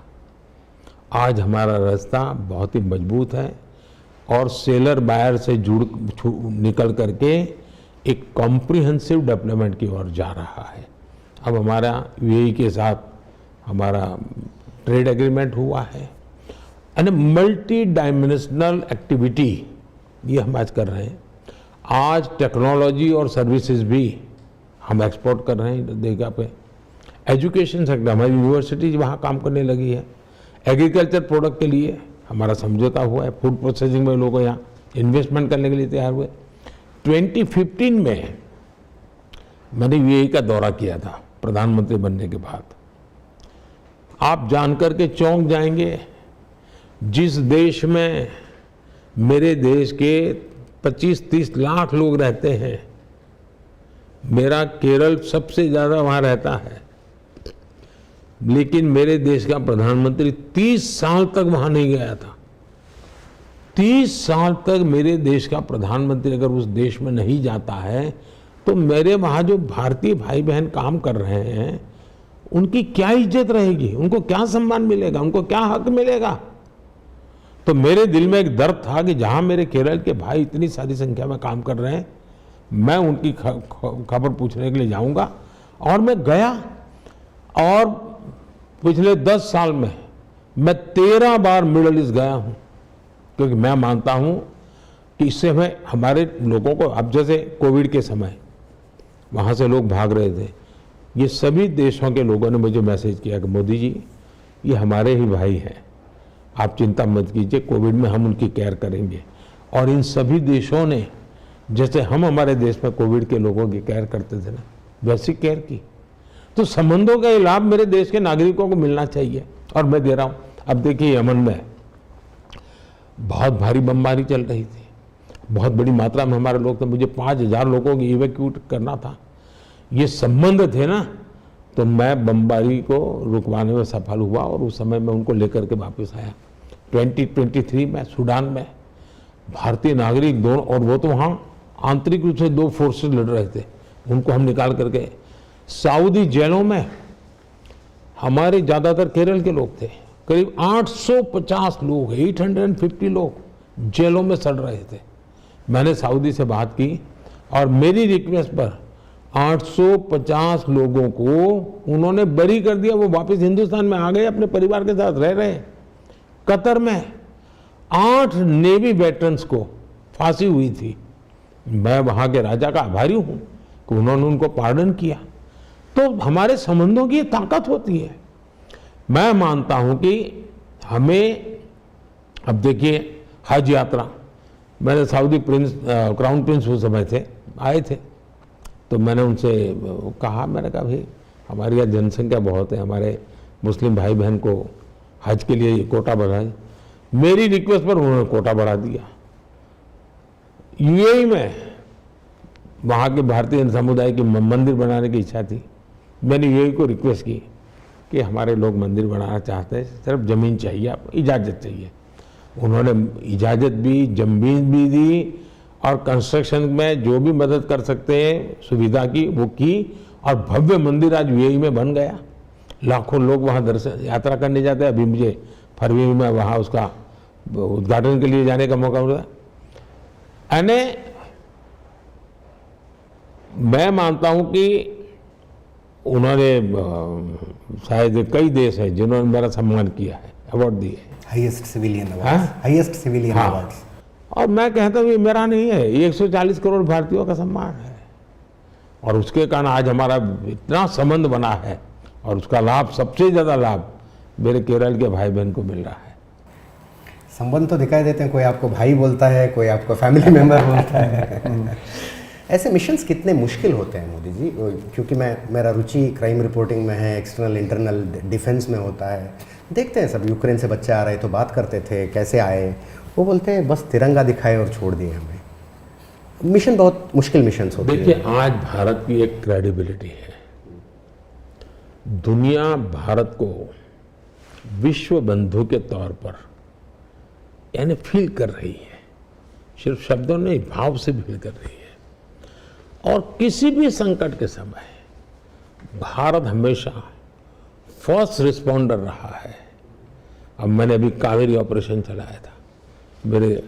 B: आज हमारा रास्ता बहुत ही मजबूत है और सेलर बायर से निकल करके एक कॉम्प्रिहेंसिव डेवलपमेंट की ओर जा रहा है। अब हमारा यूएई के साथ हमारा ट्रेड एग्रीमेंट हुआ है यानी मल्टी डायमेंशनल एक्टिविटी ये हम आज कर रहे हैं। आज टेक्नोलॉजी और सर्विसेज भी हम एक्सपोर्ट कर रहे हैं जगह पे। एजुकेशन सेक्टर, हमारी यूनिवर्सिटीज वहाँ काम करने लगी है। एग्रीकल्चर प्रोडक्ट के लिए हमारा समझौता हुआ है, फूड प्रोसेसिंग में लोग यहाँ इन्वेस्टमेंट करने के लिए तैयार हुए। 2015 में मैंने यूएई का दौरा किया था प्रधानमंत्री बनने के बाद। आप जानकर के चौंक जाएंगे, जिस देश में मेरे देश के 25-30 लाख लोग रहते हैं, मेरा केरल सबसे ज़्यादा वहाँ रहता है, लेकिन मेरे देश का प्रधानमंत्री 30 साल तक वहाँ नहीं गया था। 30 साल तक मेरे देश का प्रधानमंत्री अगर उस देश में नहीं जाता है तो मेरे वहाँ जो भारतीय भाई बहन काम कर रहे हैं उनकी क्या इज्जत रहेगी, उनको क्या सम्मान मिलेगा, उनको क्या हक मिलेगा। तो मेरे दिल में एक दर्द था कि जहाँ मेरे केरल के भाई इतनी सारी संख्या में काम कर रहे हैं, मैं उनकी खबर पूछने के लिए जाऊँगा। और मैं गया और पिछले 10 साल में मैं 13 बार मिडल ईस्ट गया हूँ, क्योंकि मैं मानता हूँ कि इससे हमें हमारे लोगों को, अब जैसे कोविड के समय वहाँ से लोग भाग रहे थे, ये सभी देशों के लोगों ने मुझे मैसेज किया कि मोदी जी ये हमारे ही भाई हैं, आप चिंता मत कीजिए, कोविड में हम उनकी केयर करेंगे। और इन सभी देशों ने जैसे हम हमारे देश में कोविड के लोगों की केयर करते थे ना, वैसी केयर की। तो संबंधों का लाभ मेरे देश के नागरिकों को मिलना चाहिए और मैं दे रहा हूँ। अब देखिए, यमन में बहुत भारी बमबारी चल रही थी, बहुत बड़ी मात्रा में हमारे लोग थे, मुझे 5000 लोगों को इवैक्यूएट करना था। ये संबंध थे ना, तो मैं बमबारी को रुकवाने में सफल हुआ और उस समय मैं उनको लेकर के वापस आया। 2023 में सूडान में भारतीय नागरिक दोनों, और वो तो वहाँ आंतरिक रूप से 2 फोर्सेस लड़ रहे थे, उनको हम निकाल करके सऊदी जेलों में हमारे ज़्यादातर केरल के लोग थे, करीब 850 लोग, 850 लोग जेलों में सड़ रहे थे। मैंने सऊदी से बात की और मेरी रिक्वेस्ट पर 850 लोगों को उन्होंने बरी कर दिया, वो वापस हिंदुस्तान में आ गए, अपने परिवार के साथ रह रहे। कतर में 8 नेवी वेटरन्स को फांसी हुई थी। मैं वहाँ के राजा का आभारी हूँ कि उन्होंने उनको पार्डन किया। तो हमारे संबंधों की ताकत होती है। मैं मानता हूँ कि हमें, अब देखिए हज यात्रा, मैंने सऊदी क्राउन प्रिंस उस समय थे, आए थे, तो मैंने उनसे कहा, मैंने कहा भाई हमारी यहाँ जनसंख्या बहुत है, हमारे मुस्लिम भाई बहन को हज के लिए कोटा बढ़ाए। मेरी रिक्वेस्ट पर उन्होंने कोटा बढ़ा दिया। यूएई में वहाँ के भारतीय समुदाय की मंदिर बनाने की इच्छा थी। मैंने यूएई को रिक्वेस्ट की कि हमारे लोग मंदिर बनाना चाहते हैं, सिर्फ ज़मीन चाहिए, आप इजाज़त चाहिए। उन्होंने इजाज़त भी, ज़मीन भी दी और कंस्ट्रक्शन में जो भी मदद कर सकते हैं सुविधा की वो की, और भव्य मंदिर आज यूएई में बन गया। लाखों लोग वहाँ दर्शन यात्रा करने जाते हैं। अभी मुझे फरवरी में वहाँ उसका उद्घाटन के लिए जाने का मौका मिला। यानी मैं मानता हूँ कि उन्होंने शायद कई देश हैं जिन्होंने मेरा सम्मान किया है, अवार्ड दिए हैं,
C: highest civilian award, highest civilian awards.
B: और मैं कहता हूँ ये मेरा नहीं है, ये 140 करोड़ भारतीयों का सम्मान है। और उसके कारण आज हमारा इतना संबंध बना है और उसका लाभ, सबसे ज़्यादा लाभ मेरे केरल के भाई बहन को मिल रहा है।
C: संबंध तो दिखाई देते हैं, कोई आपको भाई बोलता है, कोई आपको फैमिली मेंबर बोलता है। ऐसे मिशंस कितने मुश्किल होते हैं मोदी जी? क्योंकि मेरा रुचि क्राइम रिपोर्टिंग में है, एक्सटर्नल इंटरनल डिफेंस में होता है। देखते हैं सब, यूक्रेन से बच्चे आ रहे तो बात करते थे कैसे आए, वो बोलते हैं बस तिरंगा दिखाए और छोड़ दिए हमें। मिशन बहुत मुश्किल मिशंस होते हैं।
B: देखिए, आज भारत की एक क्रेडिबिलिटी है, दुनिया भारत को विश्व बंधु के तौर पर यानी फील कर रही है, सिर्फ शब्दों नहीं भाव से फील कर रही है। और किसी भी संकट के समय भारत हमेशा फर्स्ट रिस्पॉन्डर रहा है। अब मैंने अभी कावेरी ऑपरेशन चलाया था, मेरे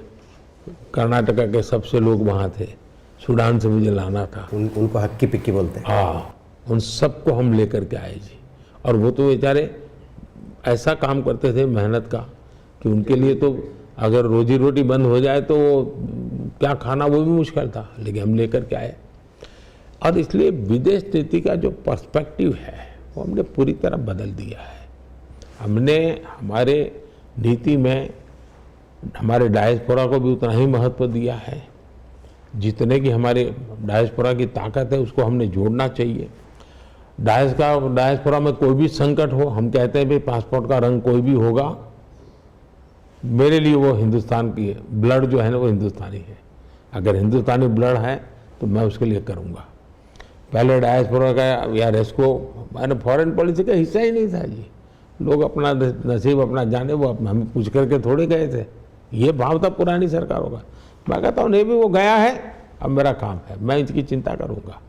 B: कर्नाटका के सबसे लोग वहाँ थे, सूडान से मुझे लाना था।
C: उनको हक्की पिक्की बोलते हैं।
B: हाँ, उन सबको हम लेकर के आए जी। और वो तो बेचारे ऐसा काम करते थे मेहनत का कि उनके लिए तो अगर रोजी रोटी बंद हो जाए तो क्या खाना वो भी मुश्किल था, लेकिन हम लेकर के आए। और इसलिए विदेश नीति का जो पर्सपेक्टिव है वो हमने पूरी तरह बदल दिया है। हमने हमारे नीति में हमारे डायस्पोरा को भी उतना ही महत्व दिया है जितने की हमारे डायस्पोरा की ताकत है, उसको हमने जोड़ना चाहिए। डायस्पोरा में कोई भी संकट हो, हम कहते हैं भाई पासपोर्ट का रंग कोई भी होगा, मेरे लिए वो हिंदुस्तान की है, ब्लड जो है ना वो हिंदुस्तानी है। अगर हिंदुस्तानी ब्लड है तो मैं उसके लिए करूँगा। पहले डायस्पोरा का या रेस्को मैंने फॉरेन पॉलिसी का हिस्सा ही नहीं था जी। लोग अपना नसीब अपना जाने, वो हमें पूछ करके थोड़े गए थे। ये भाव था पुरानी सरकारों का। मैं कहता हूँ नहीं भी वो गया है, अब मेरा काम है, मैं इसकी चिंता करूँगा।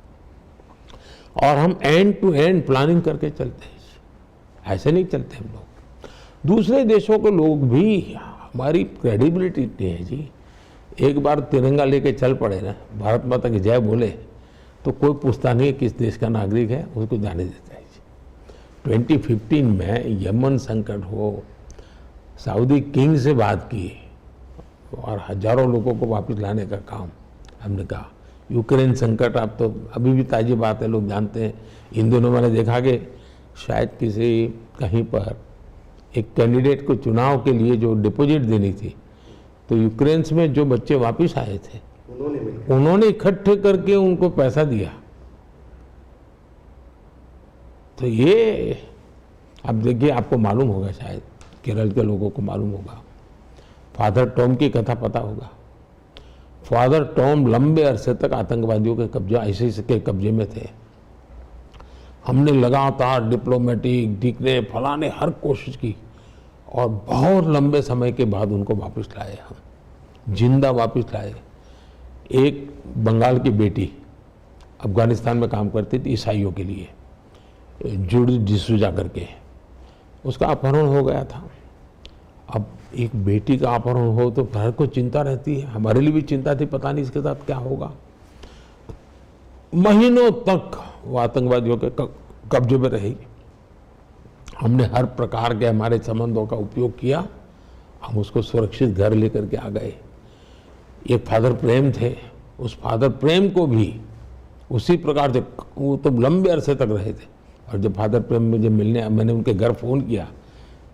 B: और हम एंड टू एंड प्लानिंग करके चलते हैं, ऐसे नहीं चलते हम लोग। दूसरे देशों के लोग भी, हमारी क्रेडिबिलिटी इतनी है जी, एक बार तिरंगा लेके चल पड़े ना, भारत माता की जय बोले तो कोई पूछता नहीं है किस देश का नागरिक है, उसको जाने देता है जी। 2015 में यमन संकट हो, सऊदी किंग से बात की और हजारों लोगों को वापस लाने का काम हमने कहा। यूक्रेन संकट अब तो अभी भी ताज़ी बात है, लोग जानते हैं। इन दिनों मैंने देखा कि शायद किसी कहीं पर एक कैंडिडेट को चुनाव के लिए जो डिपॉजिट देनी थी, तो यूक्रेन में जो बच्चे वापस आए थे उन्होंने इकट्ठे करके उनको पैसा दिया। तो ये अब देखिए, आपको मालूम होगा, शायद केरल के लोगों को मालूम होगा, फादर टॉम की कथा पता होगा। फादर टॉम लंबे अरसे तक आतंकवादियों के कब्जा आईसिस के कब्जे में थे। हमने लगातार डिप्लोमेटिक दिखने फलाने हर कोशिश की और बहुत लंबे समय के बाद उनको वापस लाए, हम जिंदा वापस लाए। एक बंगाल की बेटी अफगानिस्तान में काम करती थी ईसाइयों के लिए, जुडी डिसूजा करके, उसका अपहरण हो गया था। अब एक बेटी का अपहरण हो तो घर को चिंता रहती है, हमारे लिए भी चिंता थी, पता नहीं इसके साथ क्या होगा। महीनों तक वो आतंकवादियों के कब्जे में रही। हमने हर प्रकार के हमारे संबंधों का उपयोग किया, हम उसको सुरक्षित घर लेकर के आ गए। एक फादर प्रेम थे, उस फादर प्रेम को भी उसी प्रकार से, वो तो लंबे अरसे तक रहे थे। और जब फादर प्रेम मुझे मिलने, मैंने उनके घर फ़ोन किया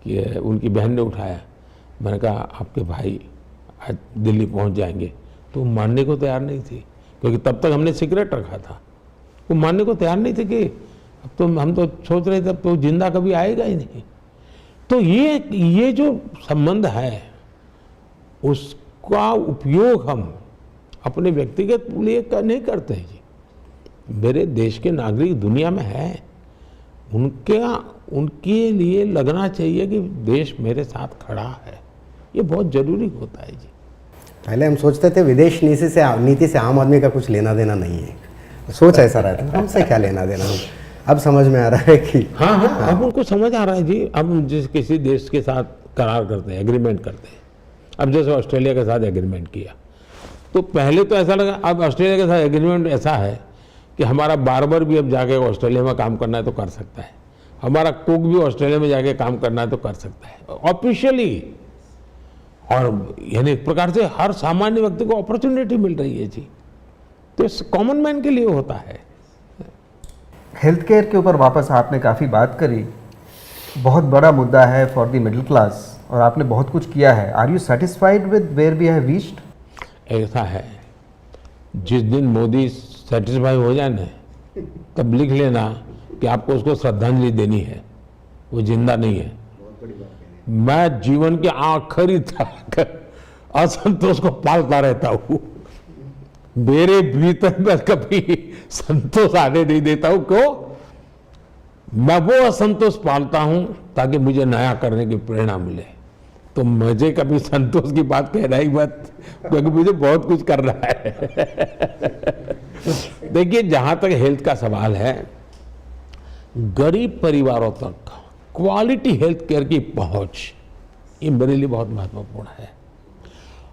B: कि उनकी बहन ने उठाया, मैंने कहा आपके भाई आज दिल्ली पहुंच जाएंगे, तो मानने को तैयार नहीं थी, क्योंकि तब तक हमने सिगरेट रखा था। वो मानने को तैयार नहीं थे कि अब तो हम तो सोच रहे थे अब तो जिंदा कभी आएगा ही नहीं। तो ये जो संबंध है उसका उपयोग हम अपने व्यक्तिगत लिए नहीं करते हैं जी। मेरे देश के नागरिक दुनिया में हैं, उनके लिए लगना चाहिए कि देश मेरे साथ खड़ा है, ये बहुत जरूरी होता है जी।
C: पहले हम सोचते थे विदेश नीति से आम आदमी का कुछ लेना देना नहीं है, सोच ऐसा रहता है, हमसे क्या लेना देना। अब समझ में आ रहा है कि
B: हाँ, अब उनको समझ आ रहा है जी। अब हम जिस किसी देश के साथ करार करते हैं, एग्रीमेंट करते हैं, अब जैसे ऑस्ट्रेलिया के साथ एग्रीमेंट किया, तो पहले तो ऐसा लगा, अब ऑस्ट्रेलिया के साथ एग्रीमेंट ऐसा है कि हमारा बार्बर भी अब जाके ऑस्ट्रेलिया में काम करना है तो कर सकता है, हमारा कुक भी ऑस्ट्रेलिया में जाके काम करना है तो कर सकता है ऑफिशियली। और यानी एक प्रकार से हर सामान्य व्यक्ति को अपॉर्चुनिटी मिल रही है जी। तो कॉमन मैन के लिए होता है।
A: हेल्थ केयर के ऊपर वापस आपने काफ़ी बात करी, बहुत बड़ा मुद्दा है फॉर द मिडिल क्लास, और आपने बहुत कुछ किया है। Are you satisfied with where we have reached?
B: ऐसा है, जिस दिन मोदी सेटिस्फाई हो जाए ना, तब लिख लेना कि आपको उसको श्रद्धांजलि देनी है, वो जिंदा नहीं है। मैं जीवन के आखिरी तक असंतोष को पालता रहता हूँ, मेरे भीतर मैं कभी संतोष आने नहीं देता हूँ। क्यों? मैं वो असंतोष पालता हूँ ताकि मुझे नया करने की प्रेरणा मिले। तो मुझे कभी संतोष की बात कहना ही मत, क्योंकि मुझे बहुत कुछ करना है। देखिए, जहां तक हेल्थ का सवाल है, गरीब परिवारों तक क्वालिटी हेल्थ केयर की पहुंच, ये मेरे लिए बहुत महत्वपूर्ण है।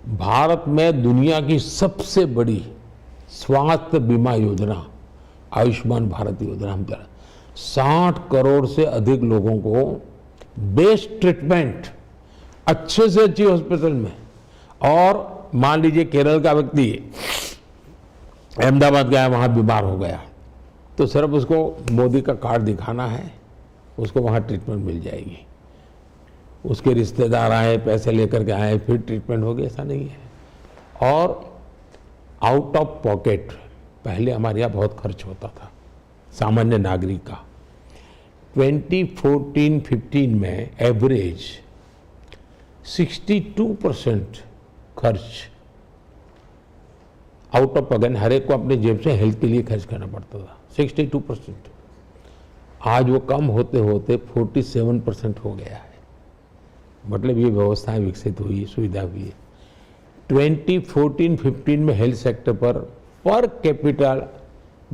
B: भारत में दुनिया की सबसे बड़ी स्वास्थ्य बीमा योजना आयुष्मान भारत योजना हम चला, 60 करोड़ से अधिक लोगों को बेस्ट ट्रीटमेंट अच्छे से अच्छी हॉस्पिटल में। और मान लीजिए केरल का व्यक्ति अहमदाबाद गया, वहां बीमार हो गया, तो सिर्फ उसको मोदी का कार्ड दिखाना है, उसको वहां ट्रीटमेंट मिल जाएगी। उसके रिश्तेदार आए, पैसे लेकर के आए, फिर ट्रीटमेंट होगी, ऐसा नहीं है। और आउट ऑफ पॉकेट पहले हमारे यहाँ बहुत खर्च होता था सामान्य नागरिक का। 2014-15 में एवरेज 62% खर्च आउट ऑफ पॉकेट, हर एक को अपने जेब से हेल्थ के लिए खर्च करना पड़ता था, 62%। आज वो कम होते होते 47% हो गया है। मतलब ये व्यवस्थाएं विकसित हुई, सुविधा हुई है। 2014-15 में हेल्थ सेक्टर पर कैपिटल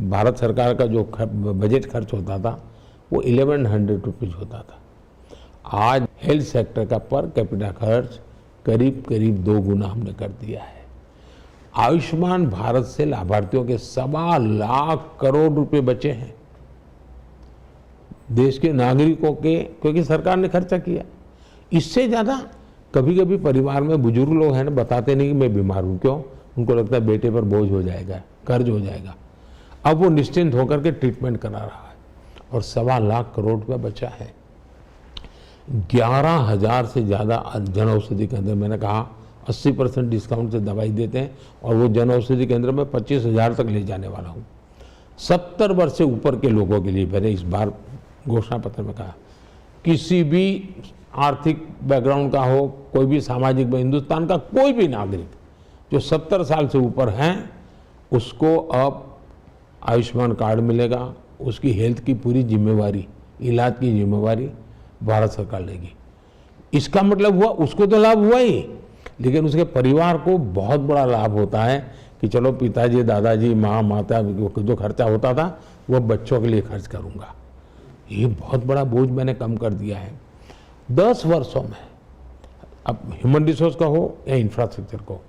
B: भारत सरकार का जो बजट खर्च होता था वो 1100 रुपीज होता था। आज हेल्थ सेक्टर का पर कैपिटल खर्च करीब करीब 2 गुना हमने कर दिया है। आयुष्मान भारत से लाभार्थियों के 1.25 लाख करोड़ रुपए बचे हैं देश के नागरिकों के, क्योंकि सरकार ने खर्चा किया। इससे ज्यादा कभी कभी परिवार में बुजुर्ग लोग हैं ना, बताते नहीं कि मैं बीमार हूं। क्यों? उनको लगता है बेटे पर बोझ हो जाएगा, कर्ज हो जाएगा। अब वो निश्चिंत होकर के ट्रीटमेंट करा रहा है और 1.25 लाख करोड़ रुपया बचा है। 11,000 से ज्यादा जन औषधि केंद्र, मैंने कहा 80% डिस्काउंट से दवाई देते हैं, और वो जन औषधि केंद्र में 25,000 तक ले जाने वाला हूँ। 70 वर्ष से ऊपर के लोगों के लिए मैंने इस बार घोषणा पत्र में कहा, किसी भी आर्थिक बैकग्राउंड का हो, कोई भी सामाजिक, हिंदुस्तान का कोई भी नागरिक जो 70 साल से ऊपर हैं, उसको अब आयुष्मान कार्ड मिलेगा। उसकी हेल्थ की पूरी जिम्मेवारी, इलाज की जिम्मेवारी भारत सरकार लेगी। इसका मतलब हुआ उसको तो लाभ हुआ ही, लेकिन उसके परिवार को बहुत बड़ा लाभ होता है कि चलो पिताजी, दादाजी, माँ, माता जो खर्चा होता था वो बच्चों के लिए खर्च करूंगा। ये बहुत बड़ा बोझ मैंने कम कर दिया है 10 वर्षों में। अब ह्यूमन रिसोर्स का हो या इंफ्रास्ट्रक्चर को,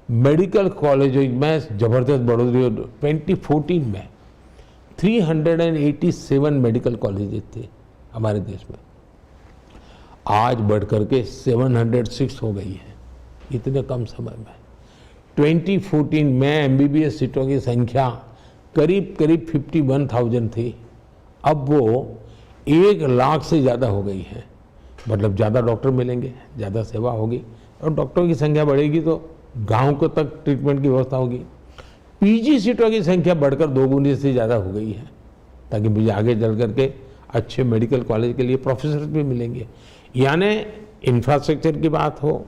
B: मेडिकल कॉलेज में जबरदस्त बढ़ोतरी। 2014 में 387 मेडिकल कॉलेजेस थे हमारे देश में, आज बढ़कर के 706 हो गई है इतने कम समय में। 2014 में एमबीबीएस सीटों की संख्या करीब करीब 51,000 थी, अब वो 1 लाख से ज़्यादा हो गई है। मतलब ज़्यादा डॉक्टर मिलेंगे, ज़्यादा सेवा होगी, और डॉक्टरों की संख्या बढ़ेगी तो गांव को तक ट्रीटमेंट की व्यवस्था होगी। पीजी सीटों की संख्या बढ़कर 2 गुनी से ज़्यादा हो गई है, ताकि मुझे आगे चल करके अच्छे मेडिकल कॉलेज के लिए प्रोफेसर भी मिलेंगे। यानी इंफ्रास्ट्रक्चर की बात हो,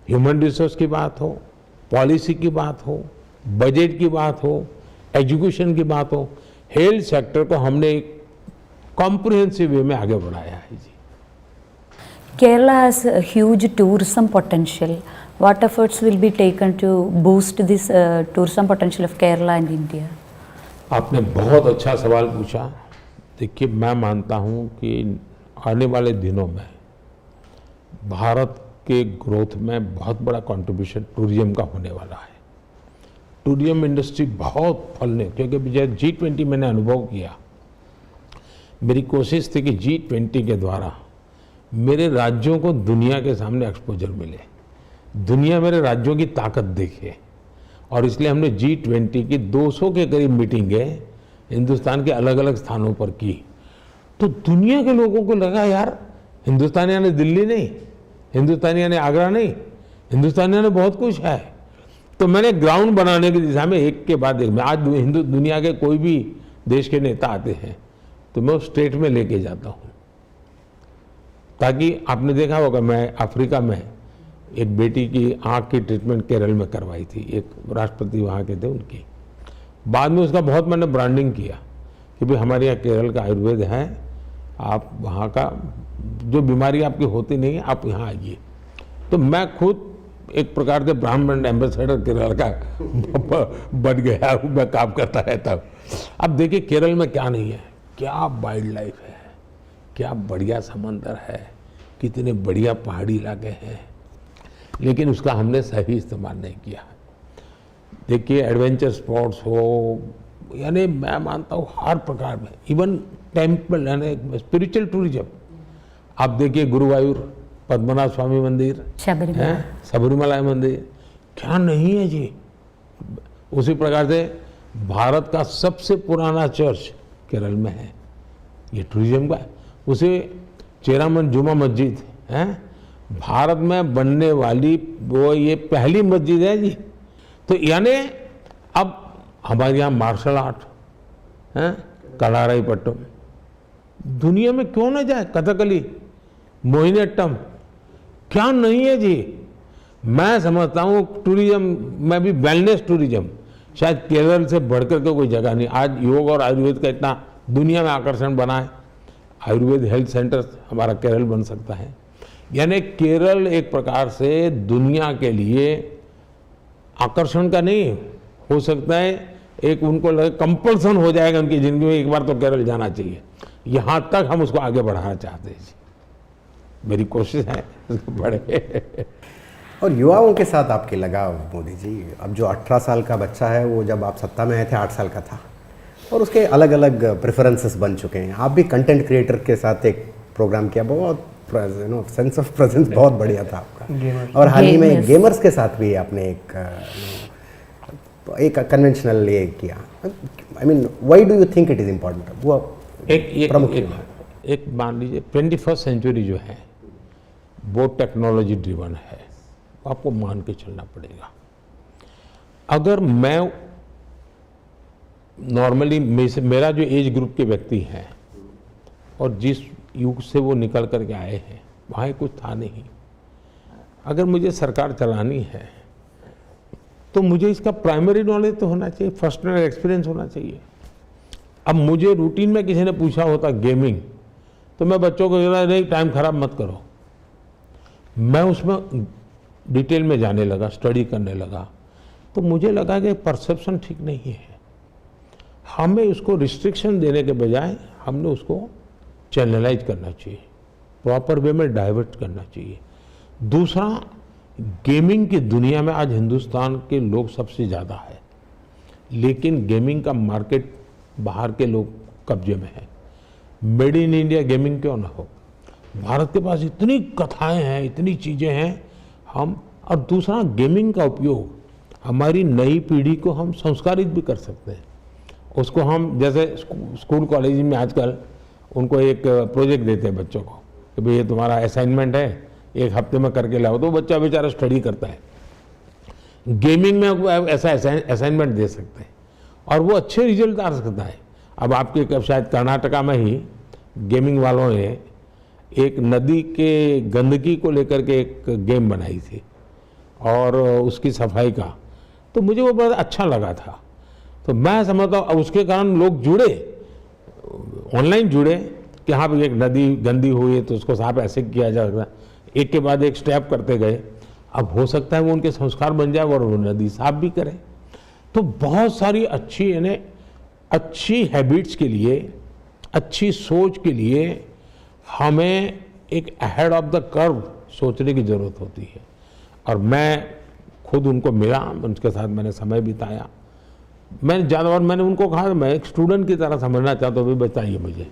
B: ह्यूमन रिसोर्स की बात हो, पॉलिसी की बात हो, बजट की बात हो, एजुकेशन की बात हो, हेल्थ सेक्टर को हमने एक कॉम्प्रिहेंसिव वे में आगे बढ़ाया है जी।
D: Kerala has a huge tourism potential. What efforts will be taken to boost this tourism potential of Kerala and India?
B: आपने बहुत अच्छा सवाल पूछा। देखिए, मैं मानता हूँ कि आने वाले दिनों में भारत के ग्रोथ में बहुत बड़ा कंट्रीब्यूशन टूरिज्म का होने वाला है। टूरिज्म इंडस्ट्री बहुत फलने, क्योंकि G20 मैंने अनुभव किया। मेरी कोशिश थी कि G20 के द्वारा मेरे राज्यों को दुनिया के सामने एक्सपोजर मिले, दुनिया मेरे राज्यों की ताकत देखे, और इसलिए हमने G20 की 200 के करीब मीटिंगें हिंदुस्तान के अलग अलग स्थानों पर की। तो दुनिया के लोगों को लगा यार, हिंदुस्तानियों ने दिल्ली नहीं, हिंदुस्तानियों ने आगरा नहीं, हिंदुस्तानियों ने बहुत कुछ है। तो मैंने ग्राउंड बनाने की दिशा में एक के बाद एक, मैं आज हिंदू दुनिया के कोई भी देश के नेता आते हैं तो मैं उस स्टेट में लेके जाता हूँ, ताकि आपने देखा होगा मैं अफ्रीका में एक बेटी की आँख की ट्रीटमेंट केरल में करवाई थी, एक राष्ट्रपति वहाँ के थे उनकी। बाद में उसका बहुत मैंने ब्रांडिंग किया कि भाई हमारे यहाँ केरल का आयुर्वेद है, आप वहाँ का जो बीमारी आपकी होती नहीं है आप यहाँ आइए। तो मैं खुद एक प्रकार से ब्राह्मण एम्बेसडर केरल का बन गया हूँ, मैं काम करता रहता हूँ। अब देखिए केरल में क्या नहीं है, क्या वाइल्ड लाइफ है, क्या बढ़िया समंदर है, कितने बढ़िया पहाड़ी इलाके हैं, लेकिन उसका हमने सही इस्तेमाल नहीं किया। देखिए एडवेंचर स्पॉट्स हो, यानी मैं मानता हूँ हर प्रकार में, इवन टेम्पल यानी स्पिरिचुअल टूरिज्म, आप देखिए गुरुवायूर पद्मनाभ स्वामी मंदिर, सबरीमला मंदिर, क्या नहीं है जी। उसी प्रकार से भारत का सबसे पुराना चर्च केरल में है, ये टूरिज्म का। उसे चेरामन जुमा मस्जिद है, भारत में बनने वाली वो ये पहली मस्जिद है जी। तो यानी अब हमारे यहाँ मार्शल आर्ट है, कलाराईपट्टम, दुनिया में क्यों न जाए, कथकली, मोहिनीअट्टम, क्या नहीं है जी। मैं समझता हूँ टूरिज्म में भी वेलनेस टूरिज्म शायद केरल से बढ़कर के कोई जगह नहीं। आज योग और आयुर्वेद का इतना दुनिया में आकर्षण बना है, आयुर्वेद हेल्थ सेंटर हमारा केरल बन सकता है। यानी केरल एक प्रकार से दुनिया के लिए आकर्षण का नहीं हो सकता है, एक उनको लगे कंपल्सन हो जाएगा उनकी जिंदगी में, एक बार तो केरल जाना चाहिए। यहाँ तक हम उसको आगे बढ़ाना चाहते हैं जी, मेरी कोशिश है बढ़े।
C: और युवाओं के साथ आपकी लगाव मोदी जी, अब जो 18 साल का बच्चा है वो जब आप सत्ता में आए थे 8 साल का था, और उसके अलग अलग प्रेफरेंसेस बन चुके हैं। आप भी कंटेंट क्रिएटर के साथ एक प्रोग्राम किया, बहुत सेंस ऑफ प्रेजेंस बहुत बढ़िया था आपका। और हाल ही में गेमर्स के साथ भी आपने एक कन्वेंशनल ये किया। I mean why do you think it is important? वो
B: एक मान लीजिए 21st सेंचुरी जो है वो टेक्नोलॉजी ड्रिवन है, आपको मान के चलना पड़ेगा। अगर मैं नॉर्मली मेरा जो एज ग्रुप के व्यक्ति हैं और जिस युग से वो निकल करके आए हैं वहाँ कुछ था नहीं, अगर मुझे सरकार चलानी है तो मुझे इसका प्राइमरी नॉलेज तो होना चाहिए, फर्स्ट हैंड एक्सपीरियंस होना चाहिए। अब मुझे रूटीन में किसी ने पूछा होता गेमिंग, तो मैं बच्चों को कहता नहीं टाइम खराब मत करो। मैं उसमें डिटेल में जाने लगा, स्टडी करने लगा, तो मुझे लगा कि परसेप्शन ठीक नहीं है। हमें उसको रिस्ट्रिक्शन देने के बजाय हमने उसको चैनलाइज करना चाहिए, प्रॉपर वे में डाइवर्ट करना चाहिए। दूसरा, गेमिंग की दुनिया में आज हिंदुस्तान के लोग सबसे ज़्यादा है, लेकिन गेमिंग का मार्केट बाहर के लोग कब्जे में है। मेड इन इंडिया गेमिंग क्यों ना हो? भारत के पास इतनी कथाएं हैं, इतनी चीज़ें हैं हम। और दूसरा, गेमिंग का उपयोग हमारी नई पीढ़ी को हम संस्कारित भी कर सकते हैं। उसको हम जैसे स्कूल कॉलेज में आजकल उनको एक प्रोजेक्ट देते हैं बच्चों को कि भाई ये तुम्हारा असाइनमेंट है, एक हफ्ते में करके लाओ, तो बच्चा बेचारा स्टडी करता है। गेमिंग में ऐसा असाइनमेंट दे सकते हैं और वो अच्छे रिजल्ट आ सकता है। अब आपके शायद कर्नाटका में ही गेमिंग वालों ने एक नदी के गंदगी को लेकर के एक गेम बनाई थी और उसकी सफाई का, तो मुझे वो बहुत अच्छा लगा था। तो मैं समझता हूँ उसके कारण लोग जुड़े, ऑनलाइन जुड़े कि हाँ भाई एक नदी गंदी हुई है तो उसको साफ ऐसे किया जा सकता है, एक के बाद एक स्टेप करते गए। अब हो सकता है वो उनके संस्कार बन जाए और वो नदी साफ भी करें। तो बहुत सारी अच्छी यानी अच्छी हैबिट्स के लिए, अच्छी सोच के लिए हमें एक अहेड ऑफ द कर्व सोचने की ज़रूरत होती है। और मैं खुद उनको मिला, उनके साथ मैंने समय बिताया। मैंने उनको कहा मैं एक स्टूडेंट की तरह समझना चाहता हूँ, भी बताइए मुझे,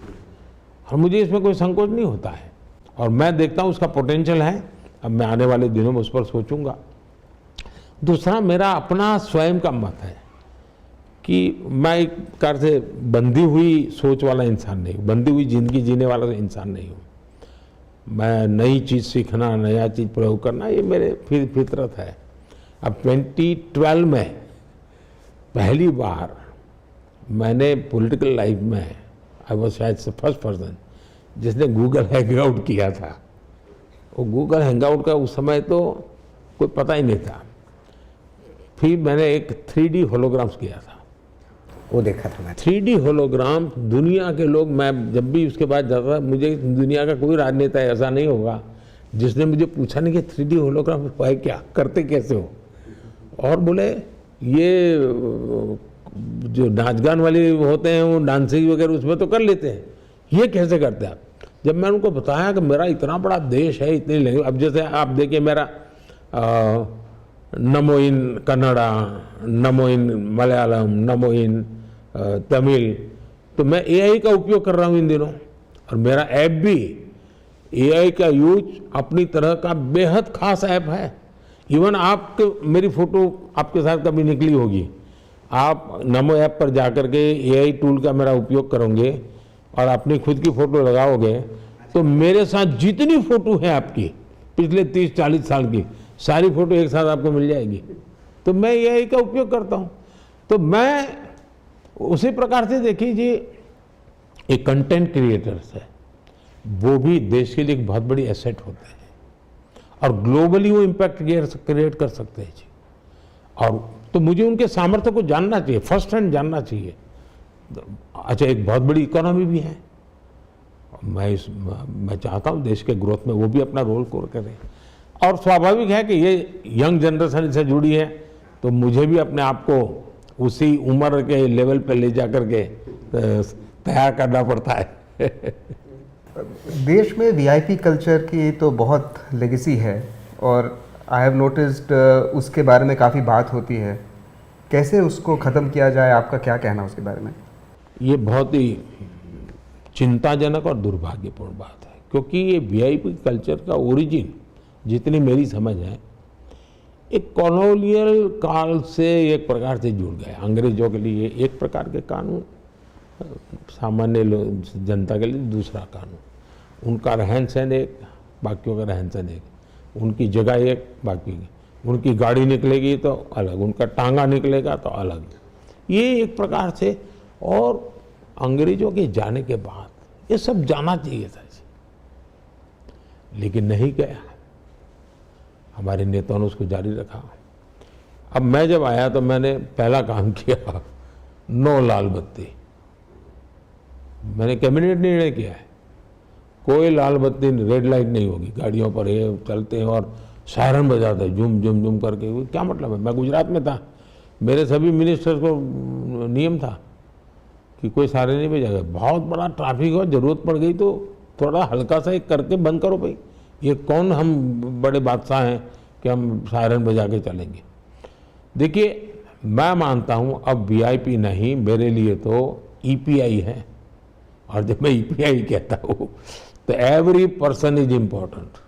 B: और मुझे इसमें कोई संकोच नहीं होता है और मैं देखता हूँ उसका पोटेंशियल है। अब मैं आने वाले दिनों में उस पर सोचूंगा। दूसरा, मेरा अपना स्वयं का मत है कि मैं एक प्रकार से बंधी हुई सोच वाला इंसान नहीं हूँ, बंधी हुई ज़िंदगी जीने वाला इंसान नहीं हूँ। मैं नई चीज़ सीखना, नया चीज़ प्रयोग करना, ये मेरे फितरत है। अब 2012 में पहली बार मैंने पॉलिटिकल लाइफ में आई वॉज शायद से फर्स्ट पर्सन जिसने गूगल हैंगआउट किया था। वो गूगल हैंगआउट का उस समय तो कोई पता ही नहीं था। फिर मैंने एक 3D होलोग्राम्स किया था।
C: वो देखा था मैं।
B: 3D होलोग्राम दुनिया के लोग, मैं जब भी उसके बाद जाता, मुझे दुनिया का कोई राजनेता ऐसा नहीं होगा जिसने मुझे पूछा नहीं कि 3D होलोग्राम है क्या, करते कैसे हो। और बोले ये जो नाच गान वाले होते हैं वो डांसिंग वगैरह उसमें तो कर लेते हैं, ये कैसे करते हैं आप। जब मैं उनको बताया कि मेरा इतना बड़ा देश है, इतनी लैंग्वेज, अब जैसे आप देखिए मेरा नमो इन कन्नड़ा, नमो इन मलयालम, नमो इन तमिल, तो मैं AI का उपयोग कर रहा हूँ इन दिनों। और मेरा ऐप भी AI का यूज अपनी तरह का बेहद खास ऐप है। इवन आपके मेरी फोटो आपके साथ कभी निकली होगी, आप नमो ऐप पर जाकर के AI टूल का मेरा उपयोग करोगे और अपनी खुद की फोटो लगाओगे तो मेरे साथ जितनी फोटो है आपकी पिछले 30-40 साल की सारी फोटो एक साथ आपको मिल जाएगी। तो मैं AI का उपयोग करता हूँ। तो मैं उसी प्रकार से देखिए जी, एक कंटेंट क्रिएटर्स है वो भी देश के लिए एक बहुत बड़ी एसेट होते हैं और ग्लोबली वो इम्पैक्ट क्रिएट कर सकते हैं जी। और तो मुझे उनके सामर्थ्य को जानना चाहिए, फर्स्ट हैंड जानना चाहिए। अच्छा, एक बहुत बड़ी इकोनॉमी भी है, मैं चाहता हूँ देश के ग्रोथ में वो भी अपना रोल करें। और स्वाभाविक है कि ये यंग जनरेशन से जुड़ी है तो मुझे भी अपने आप को उसी उम्र के लेवल पे ले जा कर के तैयार करना पड़ता है।
A: देश में VIP कल्चर की तो बहुत लेगेसी है और आई हैव नोटिस्ड उसके बारे में काफ़ी बात होती है। कैसे उसको ख़त्म किया जाए, आपका क्या कहना उसके बारे में?
B: ये बहुत ही चिंताजनक और दुर्भाग्यपूर्ण बात है, क्योंकि ये VIP कल्चर का ओरिजिन जितनी मेरी समझ है एक कॉलोनियल काल से एक प्रकार से जुड़ गया। अंग्रेजों के लिए एक प्रकार के कानून, सामान्य जनता के लिए दूसरा कानून। उनका रहन सहन एक, बाकियों का रहन सहन एक, उनकी जगह एक, बाकी उनकी गाड़ी निकलेगी तो अलग, उनका टांगा निकलेगा तो अलग। ये एक प्रकार से, और अंग्रेजों के जाने के बाद ये सब जाना चाहिए था, लेकिन नहीं गया। हमारे नेताओं ने उसको जारी रखा। अब मैं जब आया तो मैंने पहला काम किया, नो लाल बत्ती। मैंने कैबिनेट निर्णय किया है, कोई लाल बत्ती, रेड लाइट नहीं होगी गाड़ियों पर। ये चलते हैं और सायरन बजाते हैं झूम झूम झूम करके। क्या मतलब है? मैं गुजरात में था, मेरे सभी मिनिस्टर्स को नियम था कि कोई सायरन नहीं बजाएगा। बहुत बड़ा ट्रैफिक हो, जरूरत पड़ गई तो थोड़ा हल्का सा एक करके बंद करो भाई। ये कौन हम बड़े बादशाह हैं कि हम सायरन बजा के चलेंगे। देखिए, मैं मानता हूँ अब VIP नहीं, मेरे लिए तो EPI है। और जब मैं EPI कहता हूँ तो एवरी पर्सन इज इम्पोर्टेंट।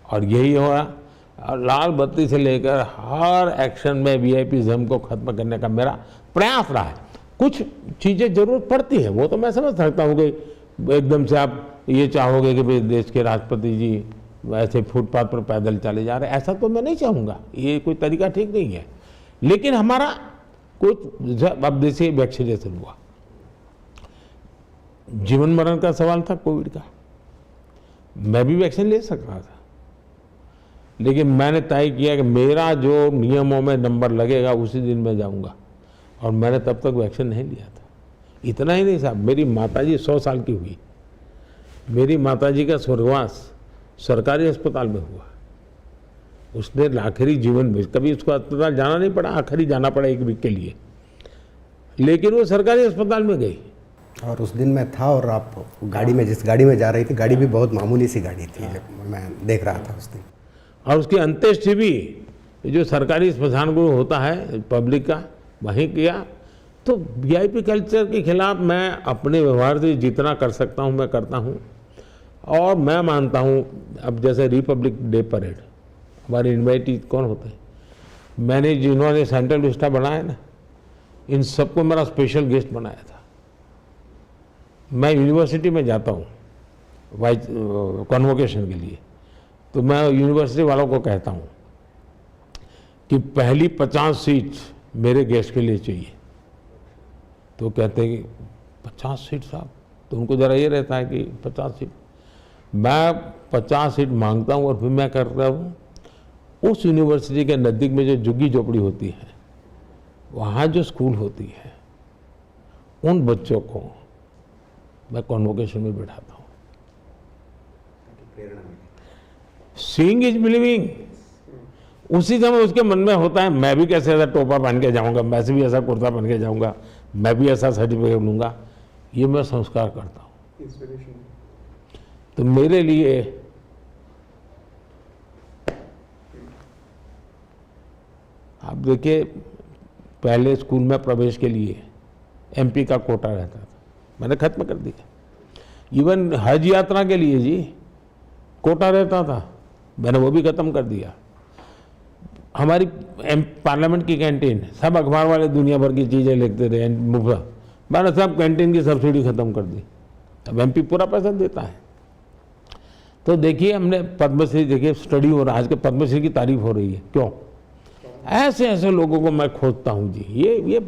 B: और यही हो रहा, लाल बत्ती से लेकर हर एक्शन में VIPism को खत्म करने का मेरा प्रयास रहा है। कुछ चीज़ें जरूरत पड़ती है, वो तो मैं समझ सकता हूँ कि एकदम से आप ये चाहोगे कि भाई देश के राष्ट्रपति जी ऐसे फुटपाथ पर पैदल चले जा रहे हैं, ऐसा तो मैं नहीं चाहूँगा। ये कोई तरीका ठीक नहीं है। लेकिन हमारा कुछ, अब देखिए वैक्सीनेशन हुआ, जीवन मरण का सवाल था कोविड का, मैं भी वैक्सीन ले सक रहा था, लेकिन मैंने तय किया कि मेरा जो नियमों में नंबर लगेगा उसी दिन मैं जाऊंगा। और मैंने तब तक वैक्सीन नहीं लिया था। इतना ही नहीं साहब, मेरी माताजी 100 साल की हुई, मेरी माताजी का स्वर्गवास सरकारी अस्पताल में हुआ। उसने आखिरी जीवन में कभी उसको अस्पताल जाना नहीं पड़ा, आखिरी जाना पड़ा 1 वीक के लिए, लेकिन वो सरकारी अस्पताल में गई।
C: और उस दिन मैं था और आप गाड़ी में, जिस गाड़ी में जा रही थी, गाड़ी भी बहुत मामूली सी गाड़ी थी, मैं देख रहा था उस दिन।
B: और उसकी अंत्येष्टि भी जो सरकारी स्मशान को होता है पब्लिक का, वहीं किया। तो VIP कल्चर के खिलाफ मैं अपने व्यवहार से जितना कर सकता हूँ मैं करता हूँ। और मैं मानता हूँ, अब जैसे रिपब्लिक डे परेड, हमारे इन्वाइटी कौन होते हैं, मैंने जिन्होंने सेंट्रल विस्टा बनाया ना, इन सबको मेरा स्पेशल गेस्ट बनाया था। मैं यूनिवर्सिटी में जाता हूँ कॉन्वोकेशन के लिए, तो मैं यूनिवर्सिटी वालों को कहता हूँ कि पहली 50 सीट मेरे गैस के लिए चाहिए। तो कहते हैं कि 50 सीट साहब, तो उनको ज़रा ये रहता है कि 50 सीट, मैं 50 सीट मांगता हूँ और फिर मैं करता हूँ उस यूनिवर्सिटी के नज़दीक में जो झुग्गी झोपड़ी होती है, वहाँ जो स्कूल होती है, उन बच्चों को मैं कॉन्वोकेशन में बैठाता हूँ। Seeing is believing. उसी समय उसके मन में होता है मैं भी कैसे ऐसा टोपा पहन के जाऊंगा, मैं भी ऐसा कुर्ता पहन के जाऊंगा, मैं भी ऐसा सर्टिफिकेट लूंगा। ये मैं संस्कार करता हूँ। तो मेरे लिए आप देखिए, पहले स्कूल में प्रवेश के लिए एमपी का कोटा रहता था, मैंने खत्म कर दिया। इवन हज यात्रा के लिए जी कोटा रहता था, मैंने वो भी खत्म कर दिया। हमारी पार्लियामेंट की कैंटीन, सब अखबार वाले दुनिया भर की चीज़ें लिखते रहे मुफ्त, मैंने सब कैंटीन की सब्सिडी खत्म कर दी। अब एमपी पूरा पैसा देता है। तो देखिए, हमने पद्मश्री, देखिए स्टडी हो रहा है, आज के पद्मश्री की तारीफ हो रही है। क्यों? ऐसे ऐसे लोगों को मैं खोजता हूँ जी। ये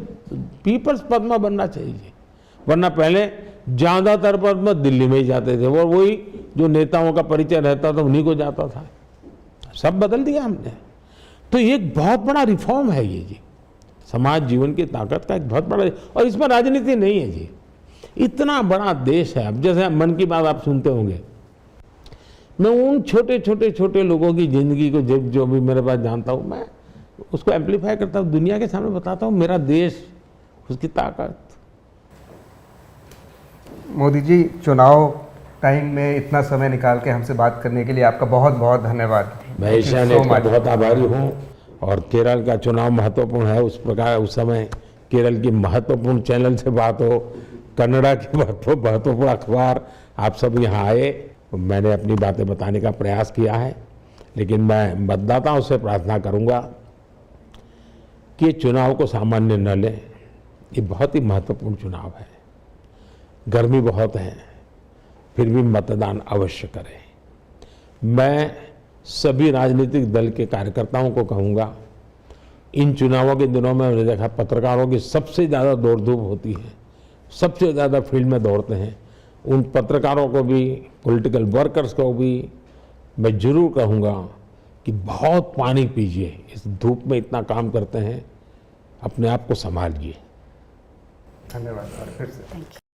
B: पीपल्स पद्मा बनना चाहिए। वरना पहले ज़्यादातर पद्म दिल्ली में ही जाते थे, वो वही जो नेताओं का परिचय रहता था उन्हीं को जाता था। सब बदल दिया हमने। तो ये एक बहुत बड़ा रिफॉर्म है ये जी, समाज जीवन की ताकत का एक बहुत बड़ा, और इसमें राजनीति नहीं है जी। इतना बड़ा देश है। अब जैसे मन की बात आप सुनते होंगे, मैं उन छोटे छोटे छोटे लोगों की ज़िंदगी को जो भी मेरे पास जानता हूँ, मैं उसको एम्पलीफाई करता हूँ, दुनिया के सामने बताता हूँ मेरा देश, उसकी ताकत।
A: मोदी जी, चुनाव टाइम में इतना समय निकाल के हमसे बात करने के लिए आपका बहुत बहुत धन्यवाद।
B: मैं एशियानेट का बहुत आभारी हूँ। और केरल का चुनाव महत्वपूर्ण है, उस प्रकार उस समय केरल की महत्वपूर्ण चैनल से बात हो, कन्नड़ा की महत्वपूर्ण अखबार, आप सब यहाँ आए, मैंने अपनी बातें बताने का प्रयास किया है। लेकिन मैं मतदाताओं से प्रार्थना करूँगा कि चुनाव को सामान्य न लें। ये बहुत ही महत्वपूर्ण चुनाव है। गर्मी बहुत है, फिर भी मतदान अवश्य करें। मैं सभी राजनीतिक दल के कार्यकर्ताओं को कहूँगा, इन चुनावों के दिनों में मैंने देखा पत्रकारों की सबसे ज़्यादा दौड़ धूप होती है, सबसे ज़्यादा फील्ड में दौड़ते हैं। उन पत्रकारों को भी, पॉलिटिकल वर्कर्स को भी मैं जरूर कहूँगा कि बहुत पानी पीजिए, इस धूप में इतना काम करते हैं, अपने आप को संभालिए।
A: धन्यवाद फिर से।